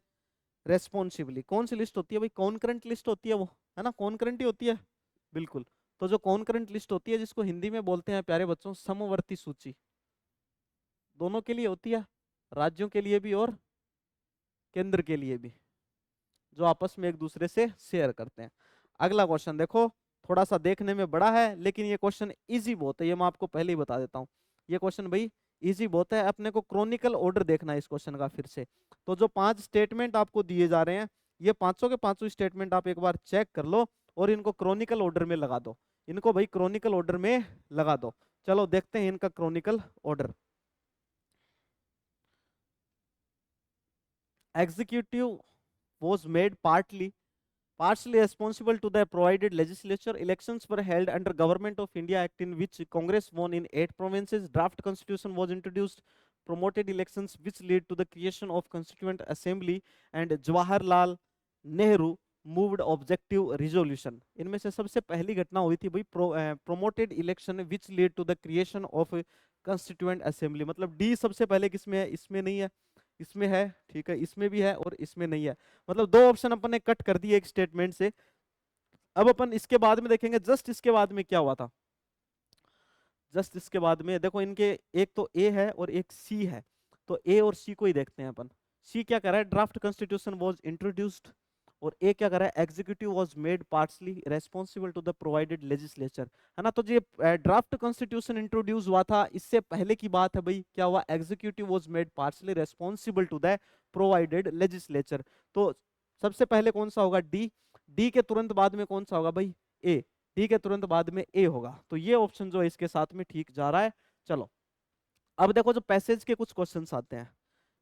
responsibly. कौन सी लिस्ट होती है भाई? कॉन्करेंट लिस्ट होती है वो, है ना, कॉन्करेंट ही होती है, बिल्कुल। तो जो कॉन्करेंट लिस्ट होती है, जिसको हिंदी में बोलते हैं प्यारे बच्चों समवर्ती सूची, दोनों के लिए होती है, राज्यों के लिए भी और केंद्र के लिए भी, जो आपस में एक दूसरे से शेयर करते हैं। अगला क्वेश्चन देखो, थोड़ा सा देखने में बड़ा है लेकिन ये क्वेश्चन इजी बहुत है, ये मैं आपको पहले ही बता देता हूँ। ये क्वेश्चन भाई इजी बहुत है, अपने को क्रॉनिकल ऑर्डर देखना है इस क्वेश्चन का फिर से। तो जो 5 स्टेटमेंट आपको दिए जा रहे हैं, ये पांचों के पांचों स्टेटमेंट आप एक बार चेक कर लो और इनको क्रॉनिकल ऑर्डर में लगा दो, इनको भाई क्रॉनिकल ऑर्डर में लगा दो। चलो देखते हैं इनका Chronicle order. Executive was made partially responsible to the provided legislature. Elections were held under Government of India Act in which Congress won in 8 provinces. Draft constitution was introduced. promoted elections which led to the creation of constituent assembly and Jawaharlal Nehru moved objective resolution. इनमें से सबसे पहली घटना हुई थी भाई promoted election which lead to the creation of constituent assembly. मतलब डी सबसे पहले किसमें है, इसमें नहीं है, इसमें है, ठीक है, इसमें भी है और इसमें नहीं है। मतलब दो ऑप्शन अपन ने कट कर दिए एक स्टेटमेंट से। अब अपन इसके बाद में देखेंगे जस्ट इसके बाद में क्या हुआ था। जस्ट इसके बाद में देखो इनके एक तो ए है और एक सी है, तो ए और सी को ही देखते हैं अपन। सी क्या कर रहा है, ड्राफ्ट कॉन्स्टिट्यूशन वाज इंट्रोड्यूस्ड, और ए क्या कर रहा है, executive was made partly responsible to the provided legislature, है ना। तो जो ड्राफ्ट कॉन्स्टिट्यूशन इंट्रोड्यूस हुआ था इससे पहले की बात है भाई, क्या हुआ, executive was made partly responsible to the provided legislature. तो सबसे पहले कौन सा होगा, डी। डी के तुरंत बाद में कौन सा होगा भाई, ए। डी के तुरंत बाद में ए होगा, तो ये ऑप्शन जो है इसके साथ में ठीक जा रहा है। चलो अब देखो जो पैसेज के कुछ क्वेश्चंस आते हैं।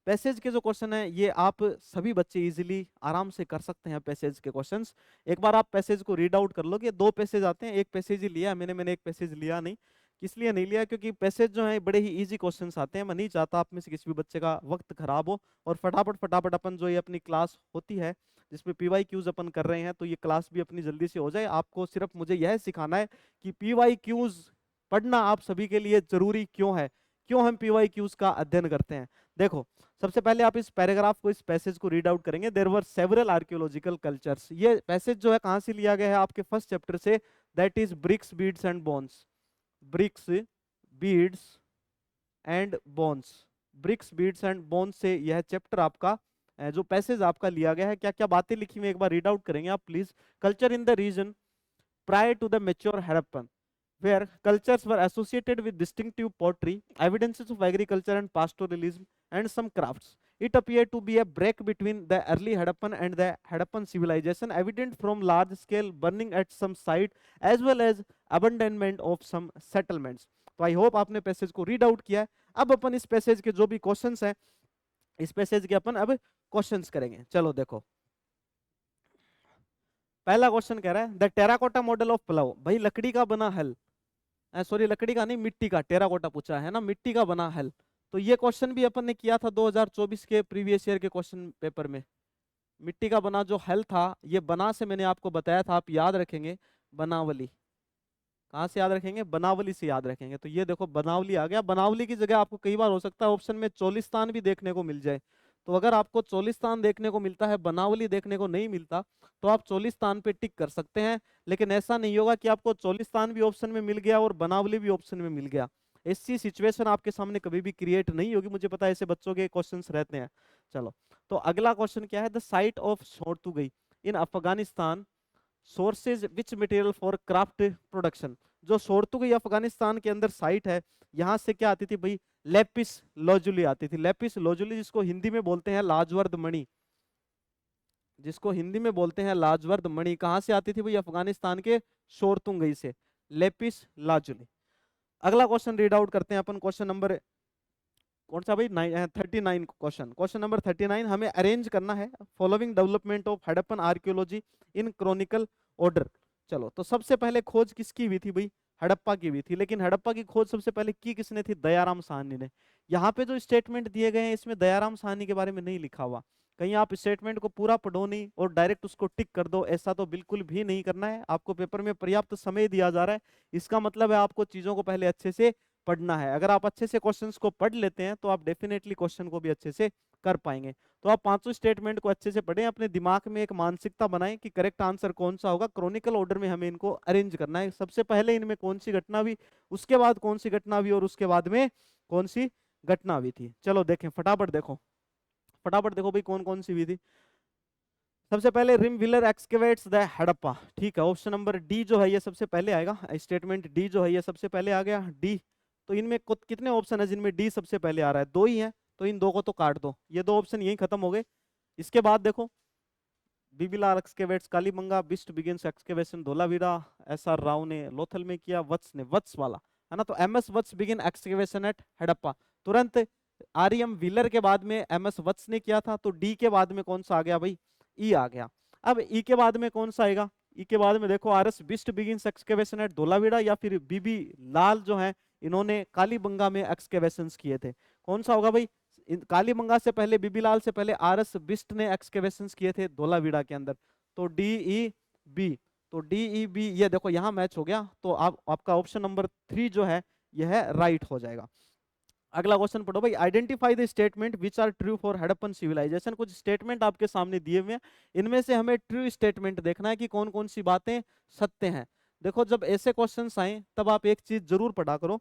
पैसेज के जो क्वेश्चन है ये आप सभी बच्चे इजीली आराम से कर सकते हैं पैसेज के क्वेश्चंस। एक बार आप पैसेज को रीड आउट कर लोगे, दो पैसेज आते हैं, एक पैसेज ही लिया मैंने एक पैसेज लिया नहीं। इसलिए नहीं लिया क्योंकि पैसेज जो है बड़े ही इजी क्वेश्चंस आते हैं। मैं नहीं चाहता आप में से किसी भी बच्चे का वक्त खराब हो, और फटाफट फटाफट अपन जो ये अपनी क्लास होती है जिसमें पीवाई क्यूज अपन कर रहे हैं, तो ये क्लास भी अपनी जल्दी से हो जाए। आपको सिर्फ मुझे यह सिखाना है कि पीवाई क्यूज पढ़ना आप सभी के लिए जरूरी क्यों है, क्यों हम पीवाई क्यूज का अध्ययन करते हैं। देखो सबसे पहले आप इस पैराग्राफ को, इस पैसेज को रीड आउट करेंगे। There were several archaeological cultures. ये पैसेज जो है कहां से लिया गया है, आपके फर्स्ट चैप्टर से, that is bricks beads and bones. Bricks beads and bones, bricks beads and bones से यह चैप्टर आपका जो पैसेज आपका लिया गया है। क्या क्या बातें लिखी हुई एक बार रीड आउट करेंगे आप please. Culture in the region prior to the mature Harappan, where cultures were associated with distinctive pottery, evidences of agriculture and pastoralism, and some crafts. It appeared to be a break between the early Harappan and the Harappan civilization, evident from large-scale burning at some site, as well as abandonment of some settlements. तो आई होप आपने पैसेज को रीड आउट किया है। अब अपन इस पैसेज के जो भी क्वेश्चंस हैं, इस पैसेज के अपन अब क्वेश्चंस करेंगे। चलो देखो पहला क्वेश्चन कह रहा है the terracotta model of plough. भाई लकड़ी का बना हल, सॉरी लकड़ी का नहीं मिट्टी का, टेराकोटा पूछा है ना, मिट्टी का बना हल। तो ये क्वेश्चन भी अपन ने किया था 2024 के प्रीवियस ईयर के क्वेश्चन पेपर में। मिट्टी का बना जो हल था, ये बना से मैंने आपको बताया था, आप याद रखेंगे बनावली। कहां से याद रखेंगे, बनावली से याद रखेंगे। तो ये देखो बनावली आ गया। बनावली की जगह आपको कई बार हो सकता है ऑप्शन में चोलिस्तान भी देखने को मिल जाए। तो अगर आपको चोलिस्तान देखने को मिलता है, बनावली देखने को नहीं मिलता, तो आप चोलिस्तान पे टिक कर सकते हैं। लेकिन ऐसा नहीं होगा कि आपको चोलिस्तान भी ऑप्शन में मिल गया और बनावली भी ऑप्शन में मिल गया। ऐसी सिचुएशन आपके सामने कभी भी क्रिएट नहीं होगी, मुझे पता है ऐसे बच्चों के क्वेश्चंस रहते हैं। चलो तो अगला क्वेश्चन क्या है, the site of Shortugai in Afghanistan sources which material for craft production. जो सोर्तुगई अफगानिस्तान के अंदर साइट है, यहाँ से क्या आती थी भाई, लेपिस लोजुली आती थी। लेपिस लोजुली जिसको हिंदी में बोलते हैं लाजवर्द मणि, जिसको हिंदी में बोलते हैं लाजवर्द मणि, कहां से आती थी भाई, अफगानिस्तान के शोरतुंगई से, लेपिस लाजुली। अगला क्वेश्चन रीड आउट करते हैं अपन, क्वेश्चन नंबर कौन सा भाई, 39 क्वेश्चन। क्वेश्चन नंबर 39 हमें अरेंज करना है following development of Harappan archaeology in Chronicle order. चलो तो सबसे पहले खोज किसकी हुई थी भाई, हड़प्पा की हुई थी। लेकिन हड़प्पा की खोज सबसे पहले की किसने थी, दयाराम साहनी ने। यहाँ पे जो स्टेटमेंट दिए गए हैं इसमें दयाराम साहनी के बारे में नहीं लिखा हुआ। कहीं आप स्टेटमेंट को पूरा पढ़ो नहीं और डायरेक्ट उसको टिक कर दो, ऐसा तो बिल्कुल भी नहीं करना है। आपको पेपर में पर्याप्त समय दिया जा रहा है, इसका मतलब है आपको चीजों को पहले अच्छे से पढ़ना है। अगर आप अच्छे से क्वेश्चंस को पढ़ लेते हैं तो आप डेफिनेटली क्वेश्चन को भी अच्छे से कर पाएंगे। तो आप पांचों स्टेटमेंट को अच्छे से पढ़ें, अपने दिमाग में एक मानसिकता बनाएं कि करेक्ट आंसर कौन सा होगा। क्रॉनिकल ऑर्डर में हमें इनको अरेंज करना है। सबसे पहले इनमें कौन सी घटना हुई, उसके बाद कौन सी घटना हुई, और उसके बाद में कौन सी घटना हुई थी। चलो देखें फटाफट, देखो फटाफट देखो भाई कौन कौन सी हुई थी। सबसे पहले रिम व्हीलर एक्सकेवेट्स द हड़प्पा, ठीक है, ऑप्शन नंबर डी जो है ये सबसे पहले आएगा। स्टेटमेंट डी जो है ये सबसे पहले आ गया, डी। तो इनमें कितने ऑप्शन है जिनमें डी सबसे पहले आ रहा है, दो ही है, तो इन दो को तो काट दो, ये दो ऑप्शन यही खत्म हो गए। इसके बाद देखो B B Lal excavates Kalibangan, Bisht begins excavation Dholavira, S R Rao ने लोथल में किया, वत्स ने वत्स वाला, है ना। तो एमएस वत्स बिगिन एक्सकेवेशन एट हड़प्पा, तुरंत आरएम व्हीलर के बाद में एमएस वत्स ने किया था। तो डी के बाद में कौन सा आ गया भाई, ई आ गया। अब ई के बाद में कौन सा आएगा, ई के बाद में देखो R S Bisht begins excavation at Dholavira, या फिर बीबी लाल जो है इन्होंने कालीबंगा में एक्सकेवेशंस किए थे। कौन सा होगा भाई? कालीबंगा से पहले, बीबीलाल से पहले आरएस बिष्ट ने एक्सकेवेशंस किए थे धोलावीरा के अंदर। तो डी ई बी, तो डी ई बी, ये देखो यहाँ मैच हो गया। तो आप आपका ऑप्शन नंबर 3 जो है यह राइट हो जाएगा। अगला क्वेश्चन पढ़ो भाई, identify the statement which are true for Harappan civilization. कुछ स्टेटमेंट आपके सामने दिए हुए हैं, इनमें से हमें ट्रू स्टेटमेंट देखना है कि कौन कौन सी बातें सत्य हैं। देखो जब ऐसे क्वेश्चंस आए तब आप एक चीज जरूर पढ़ा करो।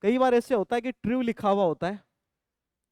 कई बार ऐसे होता है कि ट्रू लिखा हुआ होता है,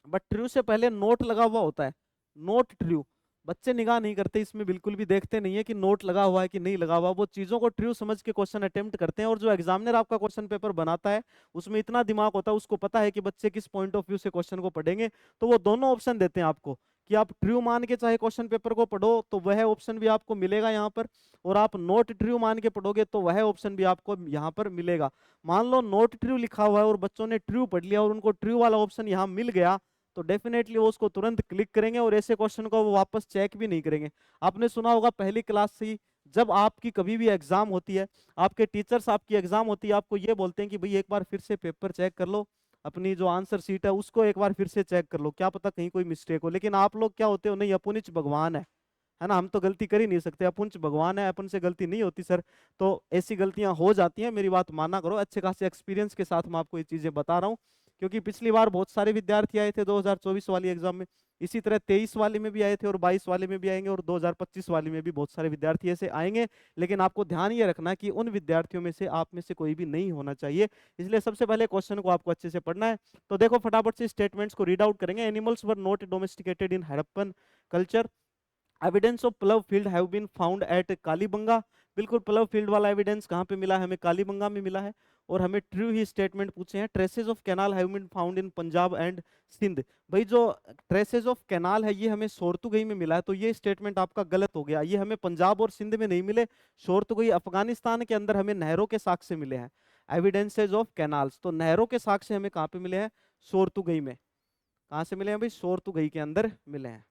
बट ट्रू से पहले नोट लगा हुआ होता है, नोट ट्रू। बच्चे निगाह नहीं करते इसमें, बिल्कुल भी देखते नहीं है कि नोट लगा हुआ है कि नहीं लगा हुआ। वो चीजों को ट्रू समझ के क्वेश्चन अटेम्प्ट करते हैं, और जो एग्जामिनर आपका क्वेश्चन पेपर बनाता है उसमें इतना दिमाग होता है, उसको पता है कि बच्चे किस पॉइंट ऑफ व्यू से क्वेश्चन को पढ़ेंगे। तो वो दोनों ऑप्शन देते हैं आपको कि आप ट्रू मान के चाहे क्वेश्चन पेपर को पढ़ो तो वह ऑप्शन भी आपको मिलेगा यहाँ पर, और आप नोट ट्रू मान के पढ़ोगे तो वह ऑप्शन भी आपको यहाँ पर मिलेगा। मान लो नोट ट्रू लिखा हुआ है और बच्चों ने ट्रू पढ़ लिया और उनको ट्रू वाला ऑप्शन यहाँ मिल गया, तो डेफिनेटली वो उसको तुरंत क्लिक करेंगे और ऐसे क्वेश्चन को वो वापस चेक भी नहीं करेंगे। आपने सुना होगा पहली क्लास से ही, जब आपकी कभी भी एग्जाम होती है, आपके टीचर्स आपकी एग्जाम होती है, आपको ये बोलते हैं कि भाई एक बार फिर से पेपर चेक कर लो, अपनी जो आंसर शीट है उसको एक बार फिर से चेक कर लो, क्या पता कहीं कोई मिस्टेक हो। लेकिन आप लोग क्या होते हो, नहीं अपुनिच भगवान है ना, हम तो गलती कर ही नहीं सकते, अपुंच भगवान है, अपन से गलती नहीं होती सर। तो ऐसी गलतियां हो जाती हैं, मेरी बात माना करो। अच्छे खासे एक्सपीरियंस के साथ मैं आपको ये चीजें बता रहा हूँ, क्योंकि पिछली बार बहुत सारे विद्यार्थी आए थे 2024 वाली एग्जाम में, इसी तरह 23 वाले में भी आए थे और 22 वाले में भी आएंगे, और 2025 वाले में भी बहुत सारे विद्यार्थी ऐसे आएंगे। लेकिन आपको ध्यान ये रखना कि उन विद्यार्थियों में से आप में से कोई भी नहीं होना चाहिए, इसलिए सबसे पहले क्वेश्चन को आपको अच्छे से पढ़ना है। तो देखो फटाफट से स्टेटमेंट्स को रीड आउट करेंगे। Animals were not domesticated in Harappan culture, evidence of plough field have been found at Kalibangan. बिल्कुल प्लव फील्ड वाला एविडेंस कहाँ पे मिला है? हमें कालीबंगा में मिला है। और हमें ट्रू ही स्टेटमेंट पूछे हैं, traces of canal have been found in Punjab and Sindh. भाई जो ट्रेसेस ऑफ कैनाल है ये हमें शोरतुगई में मिला है, तो ये स्टेटमेंट आपका गलत हो गया। ये हमें पंजाब और सिंध में नहीं मिले, शोरतुगई अफगानिस्तान के अंदर हमें नहरों के साक्ष्य मिले हैं, एविडेंसेज ऑफ कैनाल्स। तो नहरों के साक्ष्य हमें कहाँ पे मिले हैं? शोरतुगई में। कहाँ से मिले हैं भाई? शोरतुगई के अंदर मिले हैं।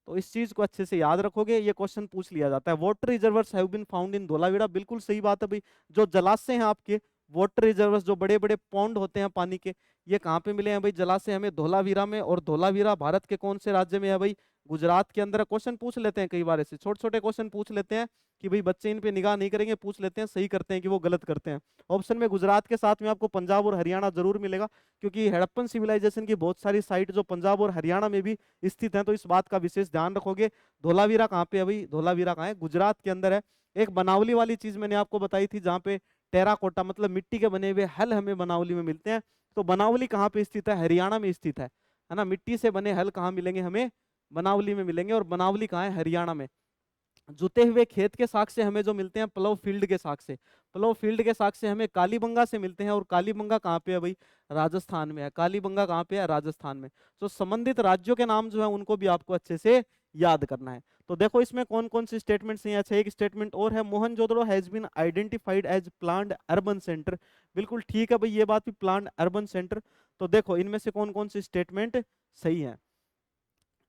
तो इस चीज को अच्छे से याद रखोगे, ये क्वेश्चन पूछ लिया जाता है। Water reservoirs have been found in Dholavira, बिल्कुल सही बात है भाई। जो जलाशय हैं आपके, वाटर रिजर्वर्स, जो बड़े बड़े पॉन्ड होते हैं पानी के, ये कहाँ पे मिले हैं भाई? जलाशय हमें धोलावीरा में। और धोलावीरा भारत के कौन से राज्य में है भाई? गुजरात के अंदर। क्वेश्चन पूछ लेते हैं कई बार, ऐसे छोटे छोटे क्वेश्चन पूछ लेते हैं कि भाई बच्चे इन पे निगाह नहीं करेंगे, पूछ लेते हैं, सही करते हैं कि वो गलत करते हैं। ऑप्शन में गुजरात के साथ में आपको पंजाब और हरियाणा जरूर मिलेगा, क्योंकि हड़प्पन सिविलाइजेशन की बहुत सारी साइट जो पंजाब और हरियाणा में भी स्थित हैं, तो इस बात का विशेष ध्यान रखोगे। धोलावीरा कहाँ पे है भाई? धोलावीरा कहाँ है? गुजरात के अंदर है। एक बनावली वाली चीज मैंने आपको बताई थी, जहाँ पे टेराकोटा मतलब मिट्टी के बने हुए हल हमें बनावली में मिलते हैं। तो बनावली कहाँ पे स्थित है? हरियाणा में स्थित है ना। मिट्टी से बने हल कहाँ मिलेंगे हमें? बनावली में मिलेंगे। और बनावली कहाँ है? हरियाणा में। जुते हुए खेत के साक्ष्य हमें जो मिलते हैं प्लव फील्ड के साक्ष्य, प्लव फील्ड के साक्ष्य हमें कालीबंगा से मिलते हैं। और कालीबंगा कहाँ पे है भाई? राजस्थान में है। कालीबंगा कहाँ पे है? राजस्थान में। तो संबंधित राज्यों के नाम जो है उनको भी आपको अच्छे से याद करना है। तो देखो इसमें कौन कौन सी स्टेटमेंट्स हैं। अच्छा एक स्टेटमेंट और है, Mohenjodaro has been identified as planned urban centre. बिल्कुल ठीक है भाई, ये बात भी, प्लान्ड अर्बन सेंटर। तो देखो इनमें से कौन कौन सी स्टेटमेंट सही है।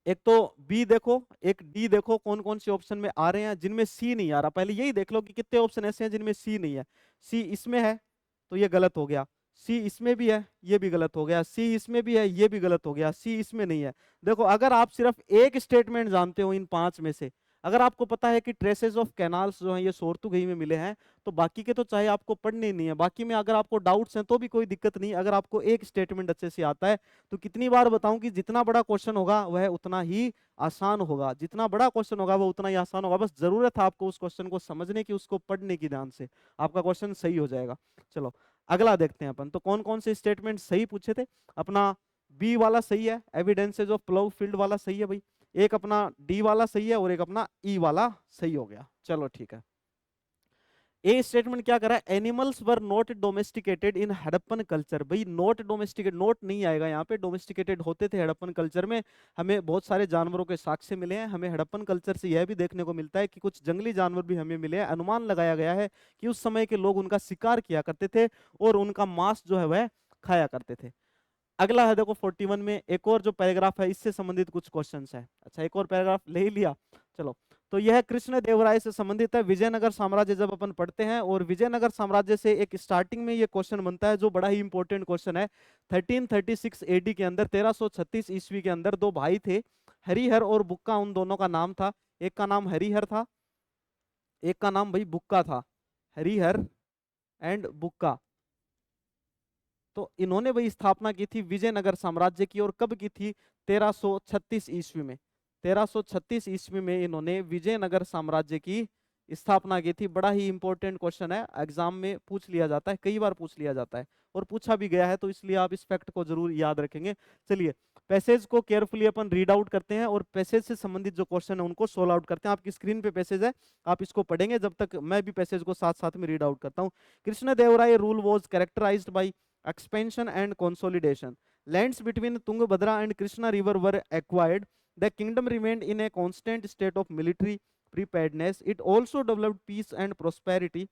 एक तो बी देखो, एक डी देखो, कौन कौन से ऑप्शन में आ रहे हैं। जिनमें सी नहीं आ रहा, पहले यही देख लो कि कितने ऑप्शन ऐसे हैं जिनमें सी नहीं है। सी इसमें है तो ये गलत हो गया, सी इसमें भी है ये भी गलत हो गया, सी इसमें भी है ये भी गलत हो गया, सी इसमें नहीं है। देखो अगर आप सिर्फ एक स्टेटमेंट जानते हो इन 5 में से, अगर आपको पता है कि ट्रेसेस ऑफ कैनाल्स जो हैं ये सोरतुगई में मिले हैं, तो बाकी के तो चाहे आपको पढ़ने ही नहीं है। बाकी में अगर आपको डाउट्स हैं तो भी कोई दिक्कत नहीं, अगर आपको एक स्टेटमेंट अच्छे से आता है तो कितनी बार बताऊं कि जितना बड़ा क्वेश्चन होगा वह उतना ही आसान होगा, जितना बड़ा क्वेश्चन होगा वो उतना ही आसान होगा। बस जरूरत है आपको उस क्वेश्चन को समझने की, उसको पढ़ने की ध्यान से, आपका क्वेश्चन सही हो जाएगा। चलो अगला देखते हैं अपन। तो कौन कौन से स्टेटमेंट सही पूछे थे? अपना बी वाला सही है, एविडेंसेज ऑफ प्लव फील्ड वाला सही है भाई। एक अपना डी वाला सही है और एक अपना ई वाला सही हो गया। चलो ठीक है। ए स्टेटमेंट क्या करा? Animals were not domesticated in Harappan culture. भाई नॉट डोमेस्टिकेट, नोट नहीं आएगा यहाँ पे, डोमेस्टिकेटेड होते थे हड़प्पन कल्चर में। हमें बहुत सारे जानवरों के साक्ष्य मिले हैं। हमें हड़प्पन कल्चर से यह भी देखने को मिलता है कि कुछ जंगली जानवर भी हमें मिले हैं। अनुमान लगाया गया है कि उस समय के लोग उनका शिकार किया करते थे और उनका मांस जो है वह खाया करते थे। अगला है देखो 41 में एक और जो पैराग्राफ है, इससे संबंधित कुछ क्वेश्चंस है। अच्छा एक और पैराग्राफ ले ही लिया, चलो। तो यह कृष्ण देवराय से संबंधित है। विजयनगर साम्राज्य जब अपन पढ़ते हैं, और विजयनगर साम्राज्य से एक स्टार्टिंग में ये क्वेश्चन बनता है जो बड़ा ही इंपॉर्टेंट क्वेश्चन है। 1336 एडी के अंदर, 1336 ईस्वी के अंदर दो भाई थे, हरिहर और बुक्का, उन दोनों का नाम था। एक का नाम हरिहर था, एक का नाम भाई बुक्का था, हरिहर एंड बुक्का। तो इन्होंने भाई स्थापना की थी विजयनगर साम्राज्य की, और कब की थी? 1336 ईस्वी में। 1336 ईस्वी में इन्होंने विजयनगर साम्राज्य की स्थापना की थी। बड़ा ही इंपॉर्टेंट क्वेश्चन है, एग्जाम में पूछ लिया जाता है, कई बार पूछ लिया जाता है और पूछा भी गया है, तो इसलिए आप इस फैक्ट को जरूर याद रखेंगे। चलिए पैसेज को केयरफुली अपन रीड आउट करते हैं, और पैसेज से संबंधित जो क्वेश्चन है उनको सोल्व आउट करते हैं। आपकी स्क्रीन पे पैसेज है, आप इसको पढ़ेंगे जब तक मैं भी पैसेज को साथ साथ में रीड आउट करता हूँ। Krishnadevaraya rule was characterised by expansion and consolidation. Lands between Tungabhadra and Krishna river were acquired. The kingdom remained in a constant state of military preparedness. It also developed peace and prosperity.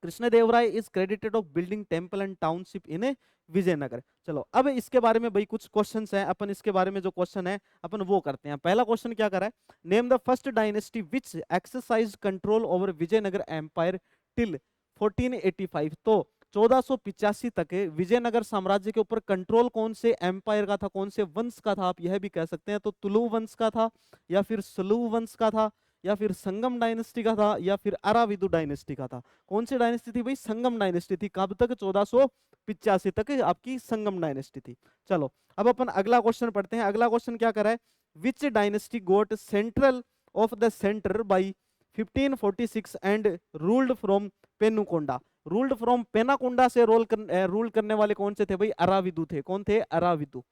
Krishnadevaraya is credited of building temple and township in a Vijayanagar. चलो अब इसके बारे में भाई कुछ क्वेश्चंस हैं, अपन इसके बारे में जो क्वेश्चन है अपन वो करते हैं। पहला क्वेश्चन क्या कर रहा है? Name the first dynasty which exercise control over Vijayanagara empire till 1485। तो 1485 तक विजयनगर साम्राज्य के ऊपर कंट्रोल कौन से एम्पायर का था, कौन से वंश का था, आप यह भी कह सकते हैं। तो तुलु वंश का था, या फिर सलू वंश का था, या फिर संगम डायनेस्टी का था, या फिर अराविदु डायनेस्टी का था। कौन सी डायनेस्टी थी भाई? संगम डायनेस्टी थी। कब तक? 1485 तक आपकी संगम डायनेस्टी थी। चलो अब अपन अगला क्वेश्चन पढ़ते हैं। अगला क्वेश्चन क्या कर रहा है? Which dynasty got central of the centre by 1546 and ruled from Penukonda. Ruled from Penakonda से रूल करने वाले कौन से थे भाई? अराविदु थे। कौन थे? अराविदु।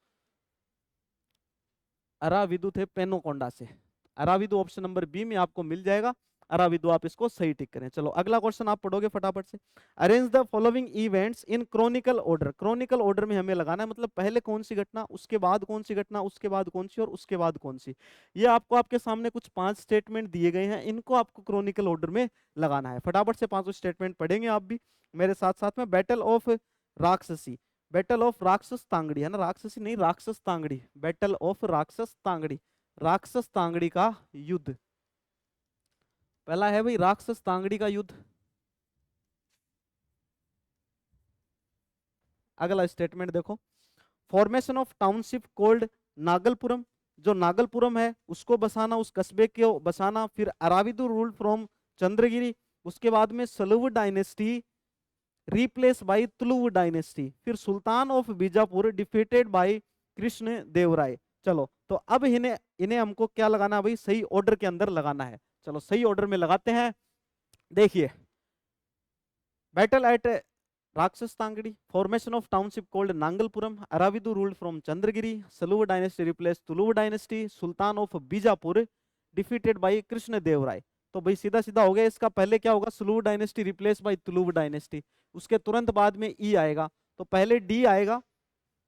अराविदु थे पेनोकोंडा से। अराविदु ऑप्शन नंबर बी में आपको मिल जाएगा। अराविदु, आप इसको सही टिक करें। चलो अगला क्वेश्चन आप पढ़ोगे फटाफट से। Arrange the following events in chronicle order. Chronicle order में हमें लगाना है, मतलब पहले कौन सी घटना, उसके बाद कौन सी घटना, उसके बाद कौन सी, और उसके बाद कौन सी। ये आपको आपके सामने कुछ 5 स्टेटमेंट दिए गए हैं, इनको आपको क्रोनिकल ऑर्डर में लगाना है। फटाफट से 5 स्टेटमेंट पढ़ेंगे आप भी मेरे साथ साथ में। बैटल ऑफ राक्षसी, बैटल ऑफ राक्षस तांगड़ी, है ना, राक्षसी नहीं, राक्षस तांगड़ी। बैटल ऑफ राक्षस तांगड़ी, राक्षस तांगड़ी का युद्ध। पहला है भाई राक्षस तांगड़ी का युद्ध। अगला स्टेटमेंट देखो, फॉर्मेशन ऑफ टाउनशिप कोल्ड नागलपुरम। जो नागलपुरम है उसको बसाना, उस कस्बे को बसाना। फिर अराविदु रूल फ्रॉम चंद्रगिरी। उसके बाद में Saluva dynasty replace by Tuluva dynasty. फिर sultan of Bijapur defeated by Krishna Devaraya. चलो तो अब इन्हें इन्हें हमको क्या लगाना है भाई? सही ऑर्डर के अंदर लगाना है। चलो सही ऑर्डर में लगाते हैं। देखिए, battle at Rakshasa Tangadi, formation of township called Nagalapuram, Aravidu ruled from Chandragiri, Saluva dynasty replace Tuluva dynasty, sultan of Bijapur defeated by Krishna Devaraya. तो भाई सीधा सीधा हो गया। इसका पहले क्या होगा? Saluva dynasty replace by Tuluva dynasty. उसके तुरंत बाद में ई आएगा, तो पहले डी आएगा,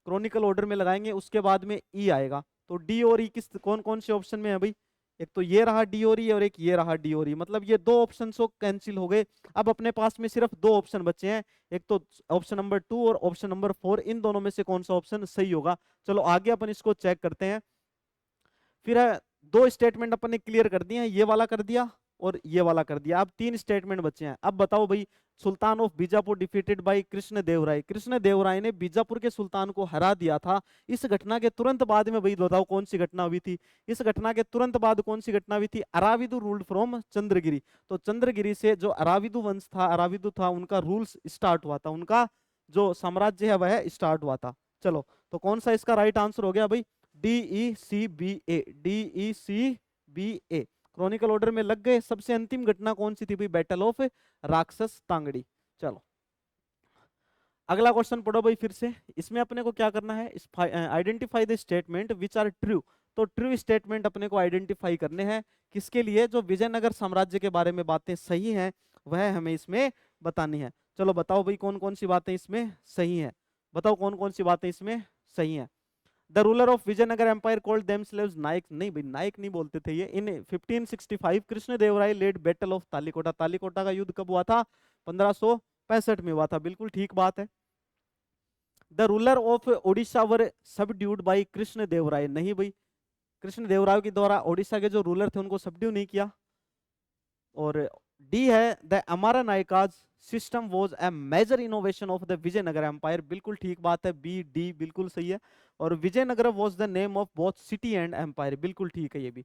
क्रोनिकल ऑर्डर में लगाएंगे, उसके बाद में ई आएगा। तो डी और ई किस कौन कौन से ऑप्शन में है भाई? एक तो ये रहा डी और ई, और एक ये रहा डी और ई, मतलब ये दो ऑप्शन सो कैंसिल हो गए। अब अपने पास में सिर्फ दो ऑप्शन बचे हैं, एक तो ऑप्शन नंबर 2 और ऑप्शन नंबर 4। इन दोनों में से कौन सा ऑप्शन सही होगा? चलो आगे अपन इसको चेक करते हैं। फिर दो स्टेटमेंट अपन ने क्लियर कर दिए हैं, ये वाला कर दिया और ये वाला कर दिया। अब 3 स्टेटमेंट बचे हैं। अब बताओ भाई, sultan of Bijapur defeated by Krishna Devaraya. Krishna Devaraya ने बीजापुर के सुल्तान को हरा दिया था। इस घटना के तुरंत बाद में भाई बताओ कौन सी घटना हुई थी? इस घटना के तुरंत बाद कौन सी घटना हुई थी? Aravidu ruled from Chandragiri. तो चंद्रगिरी से जो अराविदु वंश था, अराविदु था, उनका रूल्स स्टार्ट हुआ था, उनका जो साम्राज्य है वह स्टार्ट हुआ था। चलो तो कौन सा इसका राइट आंसर हो गया भाई? DECBA, DECBA क्रोनिकल ऑर्डर में लग गए। सबसे अंतिम घटना कौन सी थी भाई? बैटल ऑफ राक्षस तांगड़ी। चलो अगला क्वेश्चन पढ़ो भाई फिर से। इसमें अपने को क्या करना है? Identify the statement which are true. तो ट्रू स्टेटमेंट अपने को आइडेंटिफाई करने हैं। किसके लिए? जो विजयनगर साम्राज्य के बारे में बातें सही हैं वह हमें इसमें बतानी है। चलो बताओ भाई कौन कौन सी बातें इसमें सही हैं, बताओ कौन कौन सी बातें इसमें सही हैं। The ruler of Vijayanagar empire called themselves Nayaka. नहीं भाई, नायक नहीं बोलते थे ये। In 1565 Krishna Devaraya led battle of Talikota. Talikota का युद्ध कब हुआ था? 1565 में हुआ था। बिल्कुल ठीक बात है। The ruler of Odisha were subdued by Krishna Devaraya. नहीं भाई, कृष्ण देवराय के द्वारा ओडिशा के जो रूलर थे उनको सबड्यू नहीं किया। और डी है the Amara Nayakas system was a major innovation of the Vijayanagar empire. बिल्कुल ठीक बात है, बी डी बिल्कुल सही है। और Vijayanagara was the name of both city and empire, बिल्कुल ठीक है ये भी।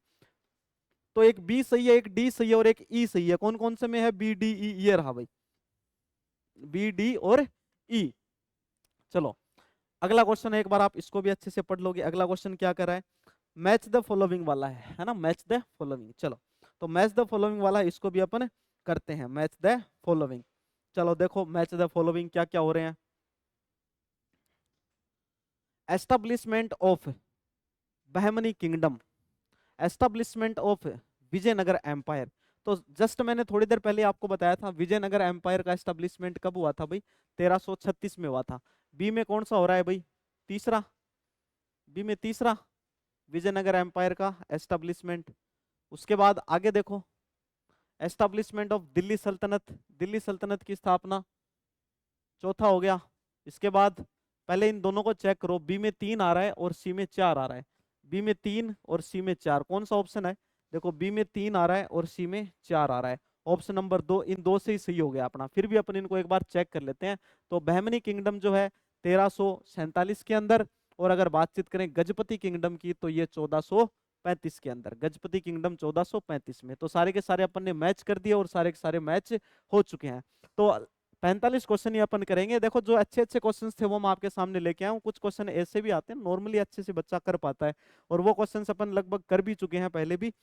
तो एक बी सही है, एक डी सही है और एक ई सही है। कौन कौन से में है बी डी ई? ये रहा भाई, बी डी और ई। चलो अगला क्वेश्चन है, एक बार आप इसको भी अच्छे से पढ़ लोगे। अगला क्वेश्चन क्या कर रहा है, मैच द फॉलोइंग वाला है ना, मैच द फॉलोइंग। चलो तो मैच द फॉलोइंग वाला है, इसको भी अपन करते हैं, मैच द फॉलोइंग। चलो देखो मैच द फॉलोइंग क्या क्या हो रहे हैं। Establishment of Bahmani kingdom, establishment of Vijayanagar empire. तो जस्ट मैंने थोड़ी देर पहले आपको बताया था विजयनगर एम्पायर का एस्टेब्लिशमेंट कब हुआ था भाई, 1336 में हुआ था। बी में कौन सा हो रहा है भाई, तीसरा, बी में तीसरा विजयनगर एम्पायर का एस्टेब्लिशमेंट। उसके बाद आगे देखो, एस्टेब्लिशमेंट ऑफ दिल्ली सल्तनत, दिल्ली सल्तनत की स्थापना, चौथा हो गया। इसके बाद पहले इन दोनों को चेक करो, बी में 3 आ रहा है और सी में 4 आ रहा है। बी में 3 और सी में 4, कौन सा ऑप्शन है? देखो बी में 3 आ रहा है और सी में 4 आ रहा है। ऑप्शन नंबर 2, इन दो से ही सही हो गया अपना। फिर भी अपन इनको एक बार चेक कर लेते हैं। तो बहमनी किंगडम जो है 1347 के अंदर, और अगर बातचीत करें गजपति किंगडम की तो ये 1435 के अंदर, गजपति किंगडम 1435 में। तो सारे के सारे अपन ने मैच कर दिए और सारे के सारे मैच हो चुके हैं। तो 45 क्वेश्चन ही अपन करेंगे। देखो जो अच्छे अच्छे क्वेश्चन थे वो मैं आपके सामने लेके आया हूँ। कुछ क्वेश्चन ऐसे भी आते हैं नॉर्मली अच्छे से बच्चा कर पाता है, और वो क्वेश्चन अपन लगभग कर भी चुके हैं पहले भी।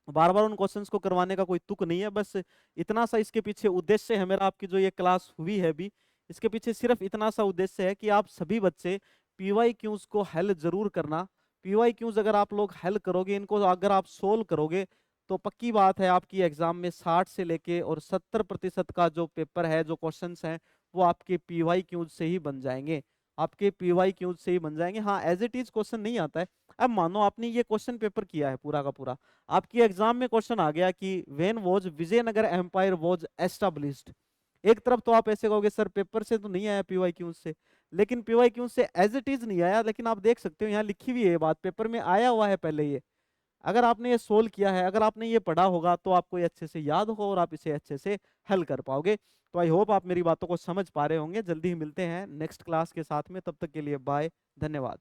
बार बार उन क्वेश्चंस को करवाने का कोई तुक नहीं है। बस इतना सा इसके पीछे उद्देश्य है मेरा, आपकी जो ये क्लास हुई है अभी, इसके पीछे सिर्फ इतना सा उद्देश्य है कि आप सभी बच्चे पीवाई क्यूज को हल जरूर करना। पीवाई क्यूज अगर आप लोग हल करोगे, इनको अगर आप सोल्व करोगे, तो पक्की बात है आपकी एग्जाम में 60 से लेके और 70% का जो पेपर है, जो क्वेश्चंस हैं, वो आपके पीवाई क्यूज से ही बन जाएंगे, आपके पीवाई क्यूज से ही बन जाएंगे। हाँ एज इट इज क्वेश्चन नहीं आता है। अब मानो आपने ये क्वेश्चन पेपर किया है पूरा का पूरा, आपकी एग्जाम में क्वेश्चन आ गया कि when was Vijayanagara empire was established. एक तरफ तो आप ऐसे कहोगे सर पेपर से तो नहीं आया पीवाई क्यूज से, लेकिन पीवाई क्यूज से एज इट इज नहीं आया, लेकिन आप देख सकते हो यहाँ लिखी हुई है ये बात, पेपर में आया हुआ है पहले ये। अगर आपने ये सोल्व किया है, अगर आपने ये पढ़ा होगा, तो आपको ये अच्छे से याद होगा और आप इसे अच्छे से हल कर पाओगे। तो आई होप आप मेरी बातों को समझ पा रहे होंगे। जल्दी ही मिलते हैं नेक्स्ट क्लास के साथ में, तब तक के लिए बाय, धन्यवाद।